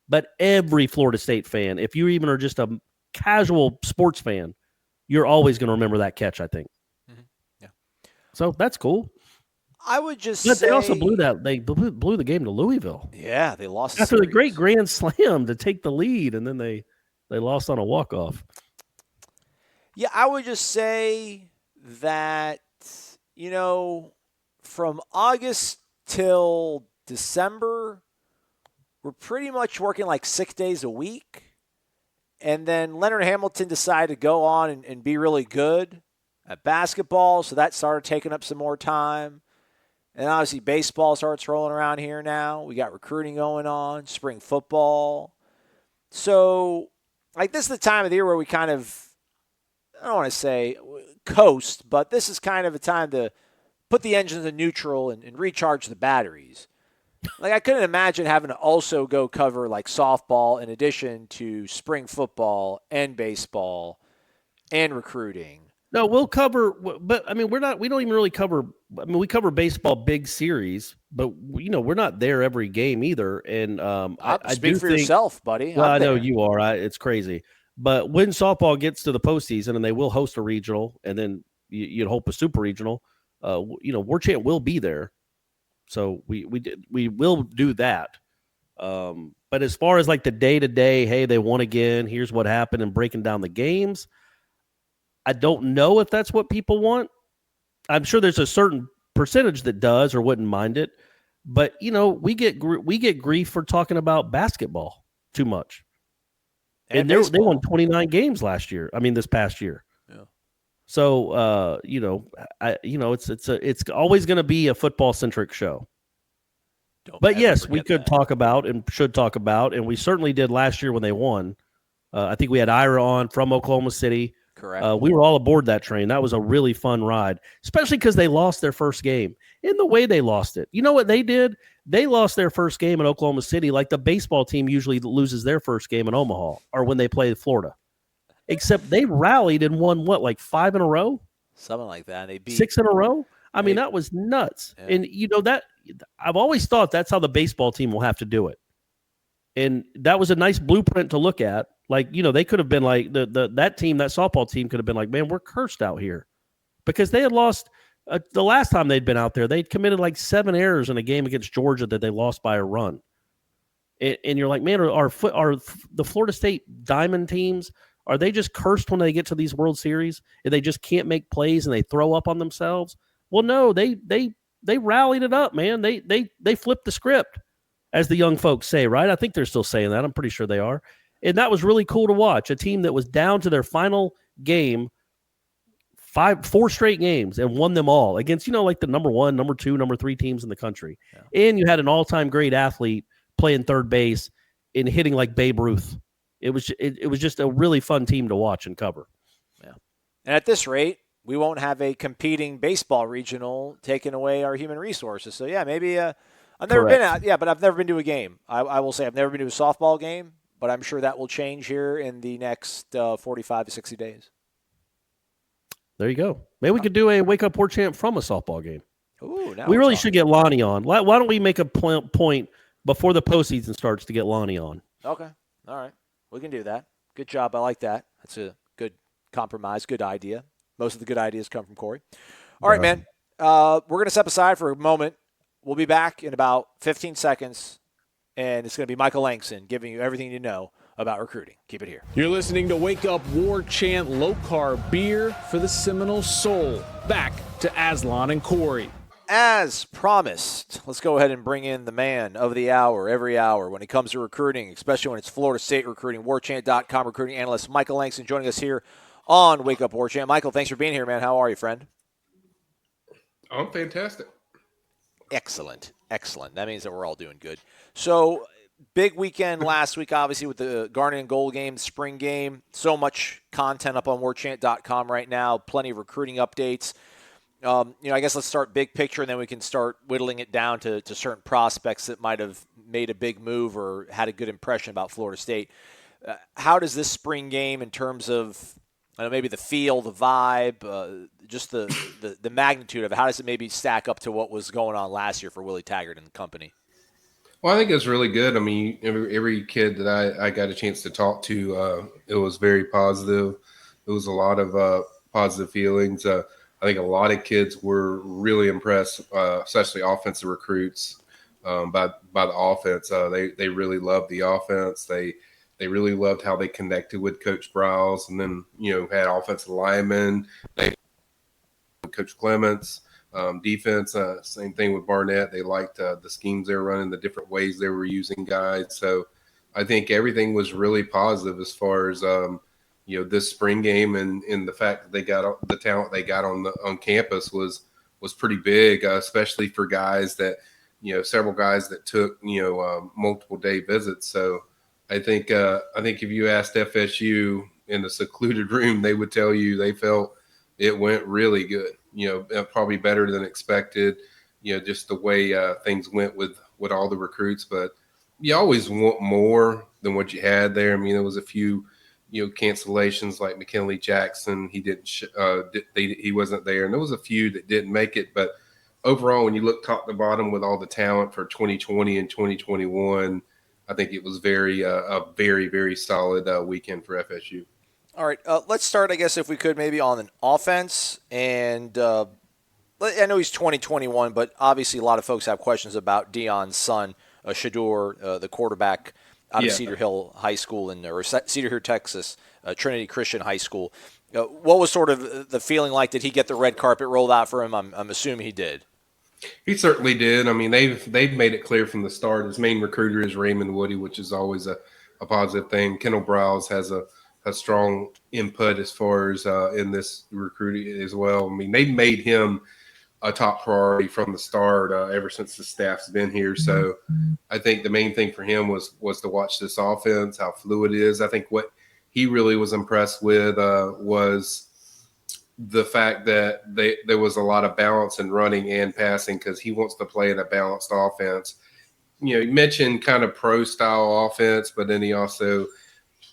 But every Florida State fan, if you even are just a casual sports fan, you're always going to remember that catch, I think. Mm-hmm. Yeah. So that's cool. I would just but say... they also blew the game to Louisville. Yeah, they lost after the great grand slam to take the lead, and then they lost on a walk-off. Yeah, I would just say that, from August till December, we're pretty much working like 6 days a week. And then Leonard Hamilton decided to go on and be really good at basketball, so that started taking up some more time. And obviously baseball starts rolling around here now. We got recruiting going on, spring football. So, this is the time of the year where we kind of, I don't want to say coast, but this is kind of a time to put the engines in neutral and recharge the batteries. I couldn't imagine having to also go cover softball in addition to spring football and baseball and recruiting. No, we'll cover, but we don't even really cover. We cover baseball big series, but we're not there every game either. And I speak do for think, yourself, buddy. Well, I know you are. It's crazy. But when softball gets to the postseason and they will host a regional, and then you'd hope a super regional, War Chant will be there. So we will do that. But as far as the day-to-day, hey, they won again, here's what happened, and breaking down the games, I don't know if that's what people want. I'm sure there's a certain percentage that does or wouldn't mind it. But, we get grief for talking about basketball too much. And they won 29 games this past year. Yeah. So, it's always going to be a football-centric show. But yes, we could talk about and should talk about, and we certainly did last year when they won. I think we had Ira on from Oklahoma City. Correct. We were all aboard that train. That was a really fun ride, especially because they lost their first game. In the way they lost it, you know what they did? They lost their first game in Oklahoma City like the baseball team usually loses their first game in Omaha or when they play Florida. Except they rallied and won, 5 in a row? Something like that. They beat 6 in a row? That was nuts. Yeah. And, that I've always thought that's how the baseball team will have to do it. And that was a nice blueprint to look at. They could have been that team, that softball team could have been man, we're cursed out here. Because they had lost the last time they'd been out there, they'd committed 7 errors in a game against Georgia that they lost by a run. And you're man, are the Florida State Diamond teams, are they just cursed when they get to these World Series and they just can't make plays and they throw up on themselves? Well, no, they rallied it up, man. They flipped the script, as the young folks say, right? I think they're still saying that. I'm pretty sure they are. And that was really cool to watch. A team that was down to their final game, 4 straight games, and won them all against, the number 1, number 2, number 3 teams in the country. Yeah. And you had an all-time great athlete playing third base and hitting like Babe Ruth. It was just a really fun team to watch and cover. Yeah. And at this rate, we won't have a competing baseball regional taking away our human resources. So, yeah, maybe I've never been out. Yeah, but I've never been to a game. I will say I've never been to a softball game, but I'm sure that will change here in the next 45 to 60 days. There you go. Maybe we could do a Wake Up War Chant from a softball game. Ooh, we really should get Lonnie on. Why don't we make a point before the postseason starts to get Lonnie on? Okay. All right. We can do that. Good job. I like that. That's a good compromise, good idea. Most of the good ideas come from Corey. All right, man. We're going to step aside for a moment. We'll be back in about 15 seconds, and it's going to be Michael Langston giving you everything you know about recruiting. Keep it here. You're listening to Wake Up War Chant low-carb beer for the Seminole soul. Back to Aslan and Corey. As promised, let's go ahead and bring in the man of the hour every hour when it comes to recruiting, especially when it's Florida State recruiting. WarChant.com recruiting analyst Michael Langston joining us here on Wake Up War Chant. Michael, thanks for being here, man. How are you, friend? I'm fantastic. Excellent. That means that we're all doing good. So, big weekend last week, obviously, with the Garnet and Gold game, spring game. So much content up on warchant.com right now. Plenty of recruiting updates. I guess let's start big picture, and then we can start whittling it down to certain prospects that might have made a big move or had a good impression about Florida State. How does this spring game, in terms of maybe the feel, the vibe, just the magnitude of it, how does it maybe stack up to what was going on last year for Willie Taggart and the company? Well, I think it's really good. I mean, every kid that I got a chance to talk to, it was very positive. There was a lot of positive feelings. I think a lot of kids were really impressed, especially offensive recruits, by the offense. They really loved the offense. They really loved how they connected with Coach Browse, and then had offensive linemen. Coach Clements, defense, same thing with Barnett. They liked the schemes they were running, the different ways they were using guys. So I think everything was really positive as far as this spring game, and the fact that they got the talent they got on campus was pretty big, especially for guys that several guys that took multiple day visits. So I think if you asked FSU in a secluded room, they would tell you they felt it went really good. Probably better than expected. Just the way things went with all the recruits, but you always want more than what you had there. I mean, there was a few cancellations like McKinley Jackson. He didn't he wasn't there, and there was a few that didn't make it. But overall, when you look top to bottom with all the talent for 2020 and 2021, I think it was a very, very solid weekend for FSU. All right, let's start, I guess, if we could, maybe on an offense. And I know he's 2021, but obviously a lot of folks have questions about Deion's son, Shedeur, the quarterback out of Cedar Hill High School or Cedar Hill, Texas, Trinity Christian High School. What was sort of the feeling like? Did he get the red carpet rolled out for him? I'm assuming he did. He certainly did. I mean, they've made it clear from the start. His main recruiter is Raymond Woody, which is always a positive thing. Kendall Browse has a strong input as far as in this recruiting as well. I mean, they made him a top priority from the start ever since the staff's been here. So I think the main thing for him was to watch this offense, how fluid it is. I think what he really was impressed with was the fact that there was a lot of balance in running and passing, because he wants to play in a balanced offense. You mentioned kind of pro-style offense, but then he also –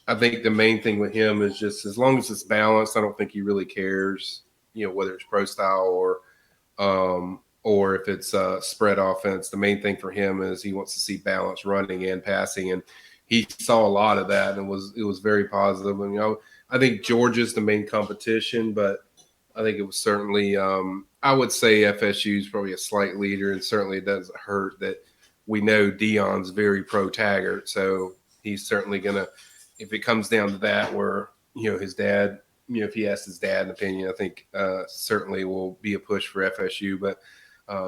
I think the main thing with him is just as long as it's balanced, I don't think he really cares, whether it's pro style or if it's spread offense. The main thing for him is he wants to see balance running and passing, and he saw a lot of that, and it was very positive. And I think Georgia's the main competition, but I think it was certainly I would say FSU is probably a slight leader, and certainly it doesn't hurt that we know Deion's very pro Taggart, so he's certainly gonna. If it comes down to that, where his dad, if he asks his dad an opinion, I think certainly will be a push for FSU. But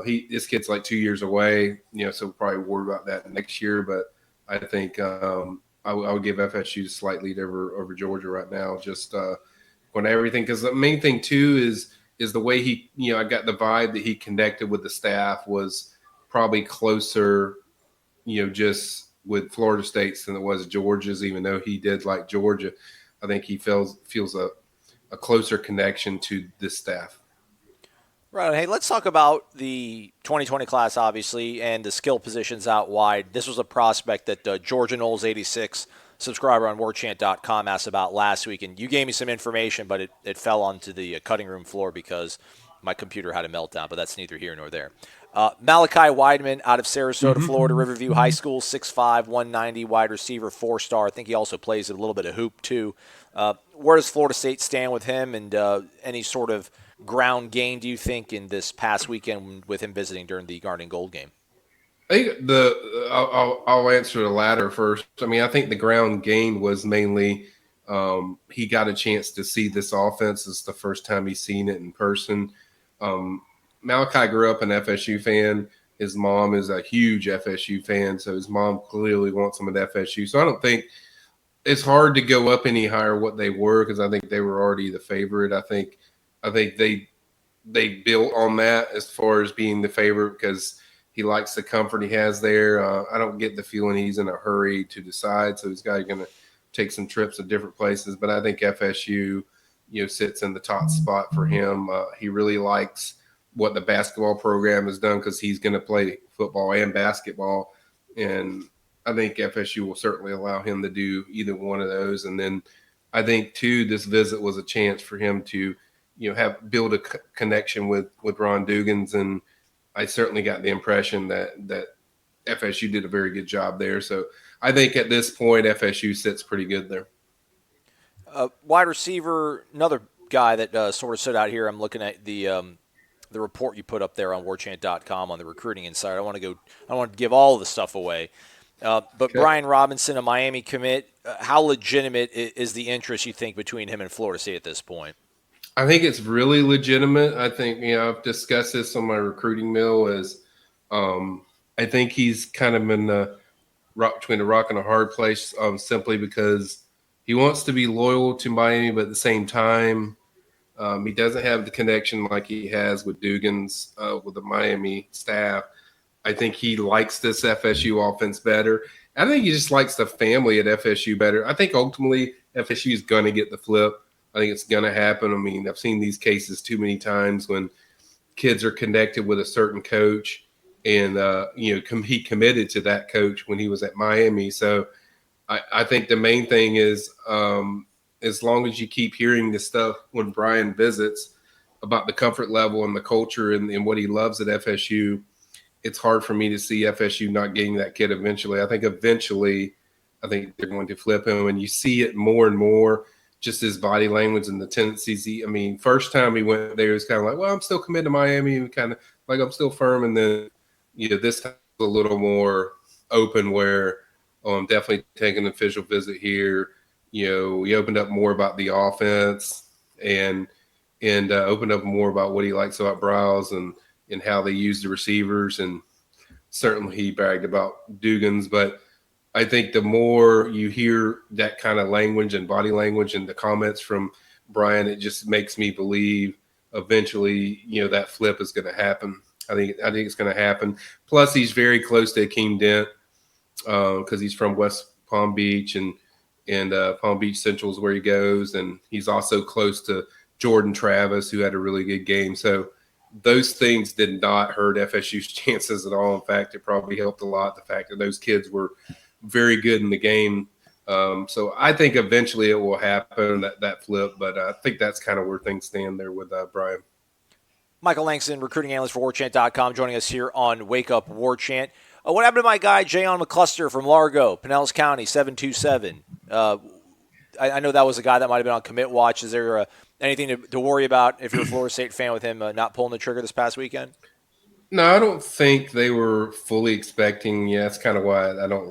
this kid's like 2 years away, so we'll probably worry about that next year. But I think I would give FSU a slight lead over Georgia right now, just on everything. Because the main thing too is the way he, I got the vibe that he connected with the staff was probably closer, just with Florida State's than it was Georgia's, even though he did like Georgia. I think he feels a closer connection to this staff. Right. Hey, let's talk about the 2020 class, obviously, and the skill positions out wide. This was a prospect that Georgia Knowles 86, subscriber on warchant.com, asked about last week, and you gave me some information, but it fell onto the cutting room floor because my computer had a meltdown, but that's neither here nor there. Malachi Weidman out of Sarasota, Florida, Riverview High School, 6'5", 190, wide receiver, 4-star. I think he also plays a little bit of hoop, too. Where does Florida State stand with him, and any sort of ground gain, do you think, in this past weekend with him visiting during the Garnet and Gold game? I think I'll answer the latter first. I mean, I think the ground gain was mainly he got a chance to see this offense. It's the first time he's seen it in person. Malachi grew up an FSU fan. His mom is a huge FSU fan, so his mom clearly wants him at FSU. So I don't think it's hard to go up any higher what they were, because I think they were already the favorite. I think they built on that as far as being the favorite, because He likes the comfort he has there. I don't get the feeling he's in a hurry to decide, so he's going to take some trips to different places. But I think FSU, sits in the top spot for him. He really likes what the basketball program has done because he's going to play football and basketball, and I think FSU will certainly allow him to do either one of those. And then I think too, this visit was a chance for him to, build a connection with Ron Dugans, and I certainly got the impression that FSU did a very good job there. So I think at this point, FSU sits pretty good there. Wide receiver, another guy that sort of stood out here. I'm looking at the report you put up there on warchant.com on the recruiting insider. I don't want to give all of the stuff away. But okay. Brian Robinson, a Miami commit, how legitimate is the interest, you think, between him and Florida State at this point? I think it's really legitimate. I think, I've discussed this on my recruiting mill is I think he's kind of in the between a rock and a hard place simply because he wants to be loyal to Miami, but at the same time, he doesn't have the connection like he has with Dugans, with the Miami staff. I think he likes this FSU offense better. I think he just likes the family at FSU better. I think ultimately FSU is going to get the flip. I think it's going to happen. I mean, I've seen these cases too many times when kids are connected with a certain coach and, he committed to that coach when he was at Miami. So I think the main thing is as long as you keep hearing this stuff when Brian visits about the comfort level and the culture and what he loves at FSU, it's hard for me to see FSU not getting that kid eventually. I think they're going to flip him, and you see it more and more, just his body language and the tendencies. First time he went there, it was kind of like, well, I'm still committed to Miami, and kind of like I'm still firm. And then, this time a little more open where, I'm definitely taking an official visit here. He opened up more about the offense and opened up more about what he likes about Browse and how they use the receivers. And certainly he bragged about Dugans, but I think the more you hear that kind of language and body language and the comments from Brian, it just makes me believe eventually, that flip is going to happen. I think it's going to happen. Plus, he's very close to Akeem Dent because he's from West Palm Beach and Palm Beach Central is where he goes, and he's also close to Jordan Travis, who had a really good game. So those things did not hurt FSU's chances at all. In fact, it probably helped a lot, the fact that those kids were very good in the game. So I think eventually it will happen, that flip, but I think that's kind of where things stand there with Brian. Michael Langston, recruiting analyst for warchant.com, joining us here on Wake Up Warchant. What happened to my guy, Jayon McCluster from Largo, Pinellas County, 727? I know that was a guy that might have been on commit watch. Is there anything to worry about if you're a Florida State fan with him not pulling the trigger this past weekend? No, I don't think they were fully expecting. Yeah, that's kind of why I don't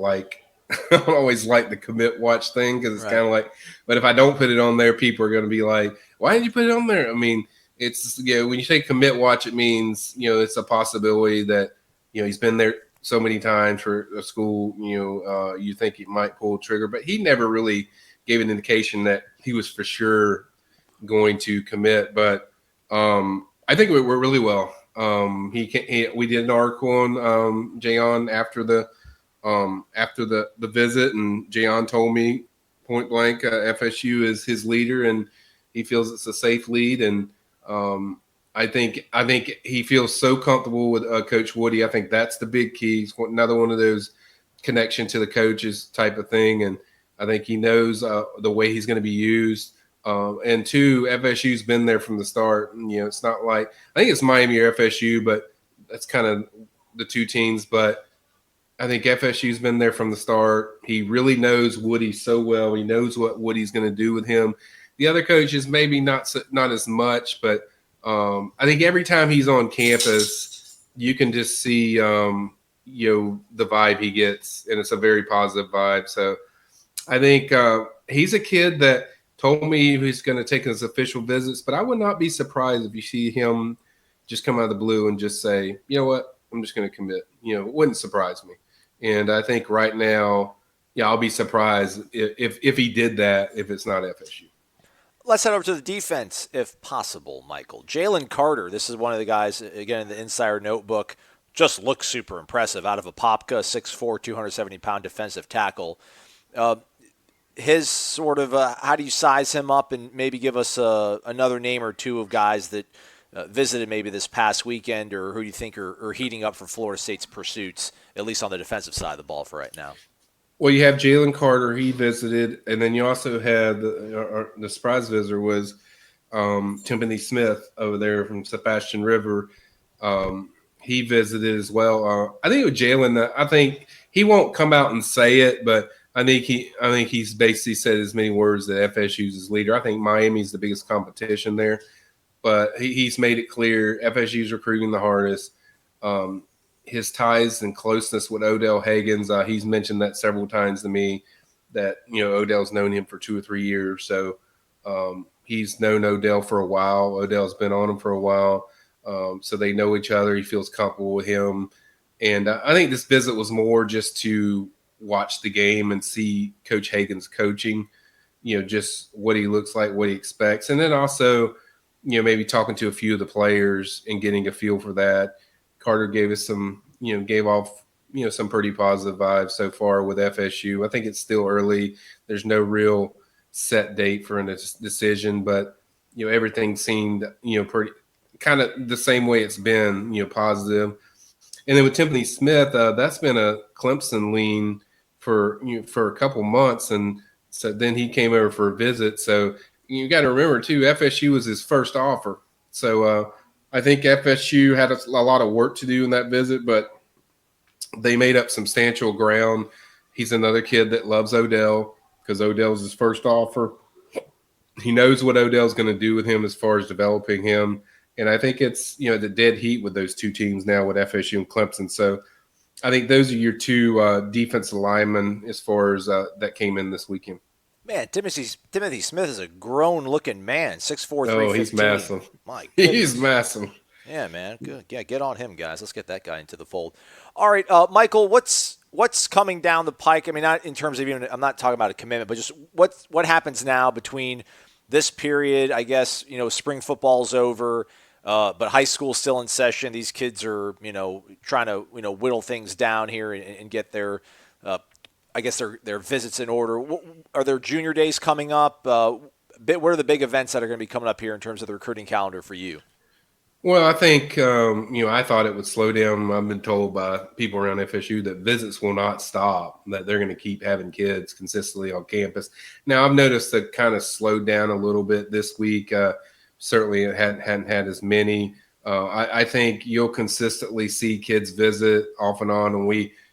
always like the commit watch thing, because it's kind of like, but if I don't put it on there, people are going to be like, why didn't you put it on there? I mean, it's, when you say commit watch, it means, it's a possibility that, he's been there so many times for a school, you think he might pull the trigger, but he never really gave an indication that he was for sure going to commit. But I think it went really well. We did an article on Jayon after the visit, and Jayon told me point blank FSU is his leader, and he feels it's a safe lead. And I think he feels so comfortable with Coach Woody. I think that's the big key. It's another one of those connection to the coaches type of thing, and I think he knows the way he's going to be used. And two, FSU's been there from the start. And, it's not like – I think it's Miami or FSU, but that's kind of the two teams. But I think FSU's been there from the start. He really knows Woody so well. He knows what Woody's going to do with him. The other coaches maybe not as much, but I think every time he's on campus, you can just see the vibe he gets, and it's a very positive vibe. So I think he's a kid that – told me he's going to take his official visits, but I would not be surprised if you see him just come out of the blue and just say, you know what, I'm just going to commit. It wouldn't surprise me. And I think right now, I'll be surprised if he did that, if it's not FSU. Let's head over to the defense, if possible, Michael. Jalen Carter, this is one of the guys, again, in the Insider Notebook, just looks super impressive out of Apopka, 6'4", 270-pound defensive tackle. His sort of how do you size him up, and maybe give us another name or two of guys that visited maybe this past weekend, or who you think are heating up for Florida State's pursuits, at least on the defensive side of the ball for right now? Well, you have Jalen Carter. He visited, and then you also had the surprise visitor was Timothy Smith over there from Sebastian River. He visited as well. I think with Jalen, I think he won't come out and say it, but I think he's basically said as many words that FSU's his leader. I think Miami's the biggest competition there, but he's made it clear FSU's recruiting the hardest. His ties and closeness with Odell Haggins, he's mentioned that several times to me, that Odell's known him for 2 or 3 years. So he's known Odell for a while. Odell's been on him for a while. So they know each other. He feels comfortable with him. And I think this visit was more just to watch the game and see Coach Hagan's coaching, just what he looks like, what he expects. And then also, maybe talking to a few of the players and getting a feel for that. Carter gave us gave off, some pretty positive vibes so far with FSU. I think it's still early. There's no real set date for a decision, but, everything seemed, pretty kind of the same way it's been, positive. And then with Timothy Smith, that's been a Clemson lean for a couple months. And so then he came over for a visit. So you got to remember too, FSU was his first offer. So, I think FSU had a lot of work to do in that visit, but they made up substantial ground. He's another kid that loves Odell because Odell's his first offer. He knows what Odell's going to do with him as far as developing him. And I think it's, the dead heat with those two teams now with FSU and Clemson. So I think those are your two defensive linemen as far as that came in this weekend. Man, Timothy Smith is a grown-looking man, 6'4", 315. Oh, he's massive. My goodness. He's massive. Yeah, man. Good. Yeah, get on him, guys. Let's get that guy into the fold. All right, Michael, what's coming down the pike? I mean, not in terms of even – I'm not talking about a commitment, but just what happens now between this period, I guess, spring football's over, but high school's still in session. These kids are, trying to, whittle things down here and get their I guess their visits in order. Are there junior days coming up? What are the big events that are going to be coming up here in terms of the recruiting calendar for you? Well, I think, I thought it would slow down. I've been told by people around FSU that visits will not stop, that they're going to keep having kids consistently on campus. Now, I've noticed that kind of slowed down a little bit this week. Certainly it hadn't had as many. I think you'll consistently see kids visit off and on.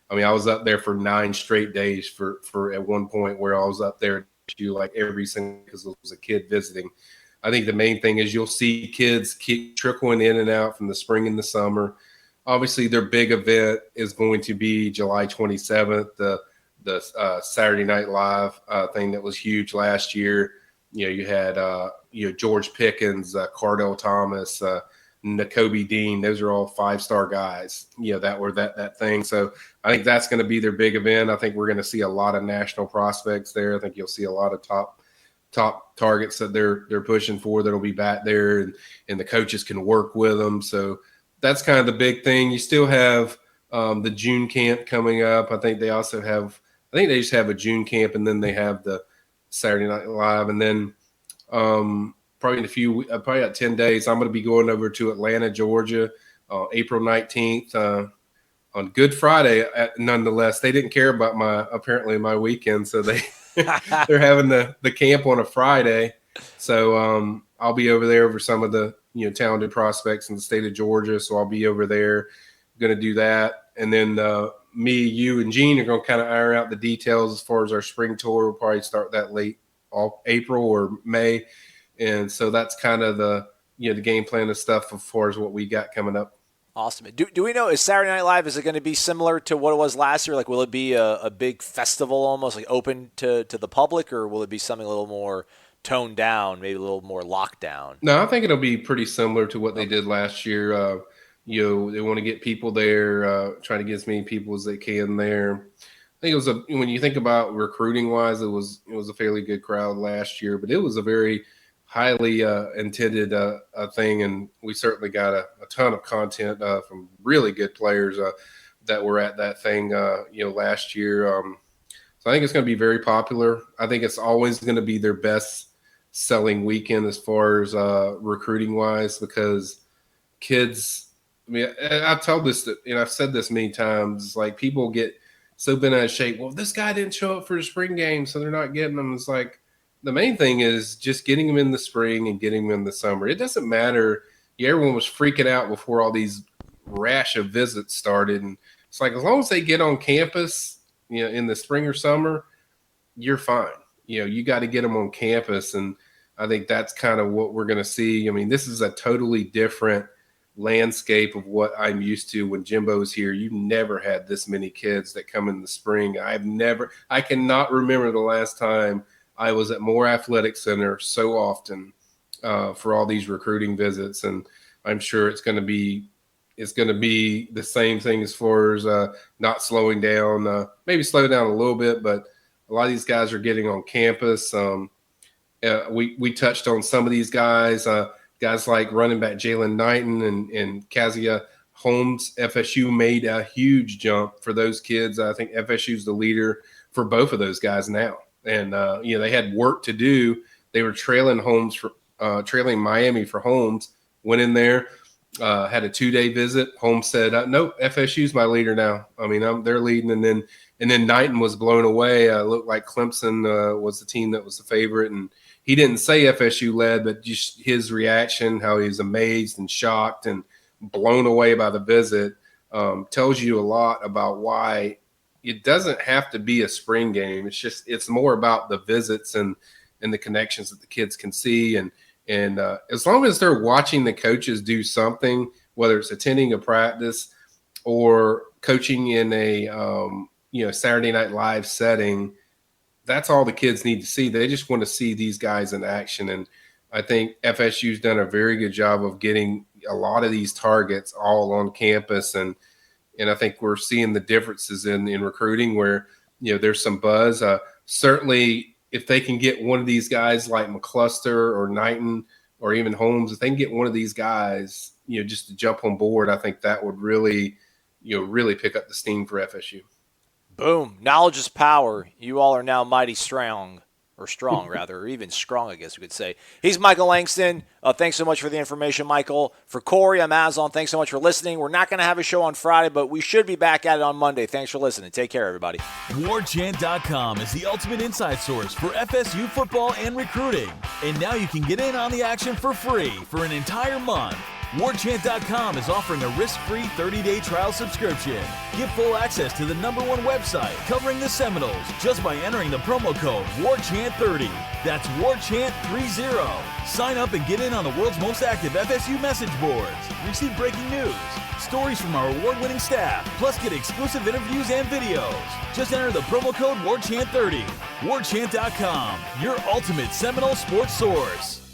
And I was up there for 9 straight days for at one point where I was up there like every single, because it was a kid visiting. I think the main thing is you'll see kids keep trickling in and out from the spring and the summer. Obviously, their big event is going to be July 27th, the Saturday Night Live thing that was huge last year. You had George Pickens, Cardell Thomas, Nakobe Dean. Those are all 5-star guys, that were that thing. So I think that's going to be their big event. I think we're going to see a lot of national prospects there. I think you'll see a lot of top targets that they're pushing for that'll be back there, and the coaches can work with them. So that's kind of the big thing. You still have the June camp coming up. I think they just have a June camp, and then they have the Saturday Night Live, and then probably in probably about 10 days, I'm going to be going over to Atlanta, Georgia, April 19th on Good Friday. Nonetheless, they didn't care about my weekend, so they're having the camp on a Friday. So I'll be over there for some of the talented prospects in the state of Georgia. So I'll be over there, going to do that, and then me, you, and Gene are going to kind of iron out the details as far as our spring tour. We'll probably start that late April or May. And so that's kind of the game plan of stuff as far as what we got coming up. Awesome. Do we know, is Saturday Night Live, is it going to be similar to what it was last year? Like, will it be a big festival almost, like open to the public, or will it be something a little more toned down, maybe a little more locked down? No, I think it'll be pretty similar to what they did last year. They want to get people there, try to get as many people as they can there. I think it was when you think about recruiting wise, it was a fairly good crowd last year, but it was a very highly intended thing, and we certainly got a ton of content from really good players that were at that thing, last year. So I think it's going to be very popular. I think it's always going to be their best selling weekend as far as recruiting wise, because kids, I mean, I've told this, I've said this many times, like people get so bent out of shape. Well, this guy didn't show up for the spring game, so they're not getting them. It's like, the main thing is just getting them in the spring and getting them in the summer. It doesn't matter. Everyone was freaking out before all these rash of visits started. And it's like, as long as they get on campus, in the spring or summer, you're fine. You got to get them on campus. And I think that's kind of what we're going to see. I mean, this is a totally different landscape of what I'm used to when Jimbo's here. You never had this many kids that come in the spring. I cannot remember the last time I was at Moore Athletic Center so often for all these recruiting visits. And I'm sure it's going to be the same thing as far as not slowing down, maybe slow down a little bit, but a lot of these guys are getting on campus. We touched on some of these guys like running back Jalen Knighton and Kezia Holmes. FSU made a huge jump for those kids. I think FSU's the leader for both of those guys now. And, they had work to do. They were trailing Miami for Holmes, went in there, had a 2-day visit. Holmes said, nope, FSU's my leader now. I mean, they're leading. And then Knighton was blown away. Looked like Clemson was the team that was the favorite. And he didn't say FSU led, but just his reaction, how he was amazed and shocked and blown away by the visit, tells you a lot about why it doesn't have to be a spring game. It's more about the visits and the connections that the kids can see. And as long as they're watching the coaches do something, whether it's attending a practice or coaching in a Saturday Night Live setting, that's all the kids need to see. They just want to see these guys in action. And I think FSU's done a very good job of getting a lot of these targets all on campus. And I think we're seeing the differences in recruiting where, there's some buzz. Certainly, if they can get one of these guys like McCluster or Knighton or even Holmes, if they can get one of these guys, just to jump on board, I think that would really pick up the steam for FSU. Boom. Knowledge is power. You all are now mighty strong, or even strong, I guess we could say. He's Michael Langston. Thanks so much for the information, Michael. For Corey, I'm Aslan. Thanks so much for listening. We're not going to have a show on Friday, but we should be back at it on Monday. Thanks for listening. Take care, everybody. WarChant.com is the ultimate inside source for FSU football and recruiting. And now you can get in on the action for free for an entire month. WarChant.com is offering a risk-free 30-day trial subscription. Get full access to the #1 website covering the Seminoles just by entering the promo code WarChant30. That's WarChant30. Sign up and get in on the world's most active FSU message boards. Receive breaking news, stories from our award-winning staff, plus get exclusive interviews and videos. Just enter the promo code WarChant30. WarChant.com, your ultimate Seminole sports source.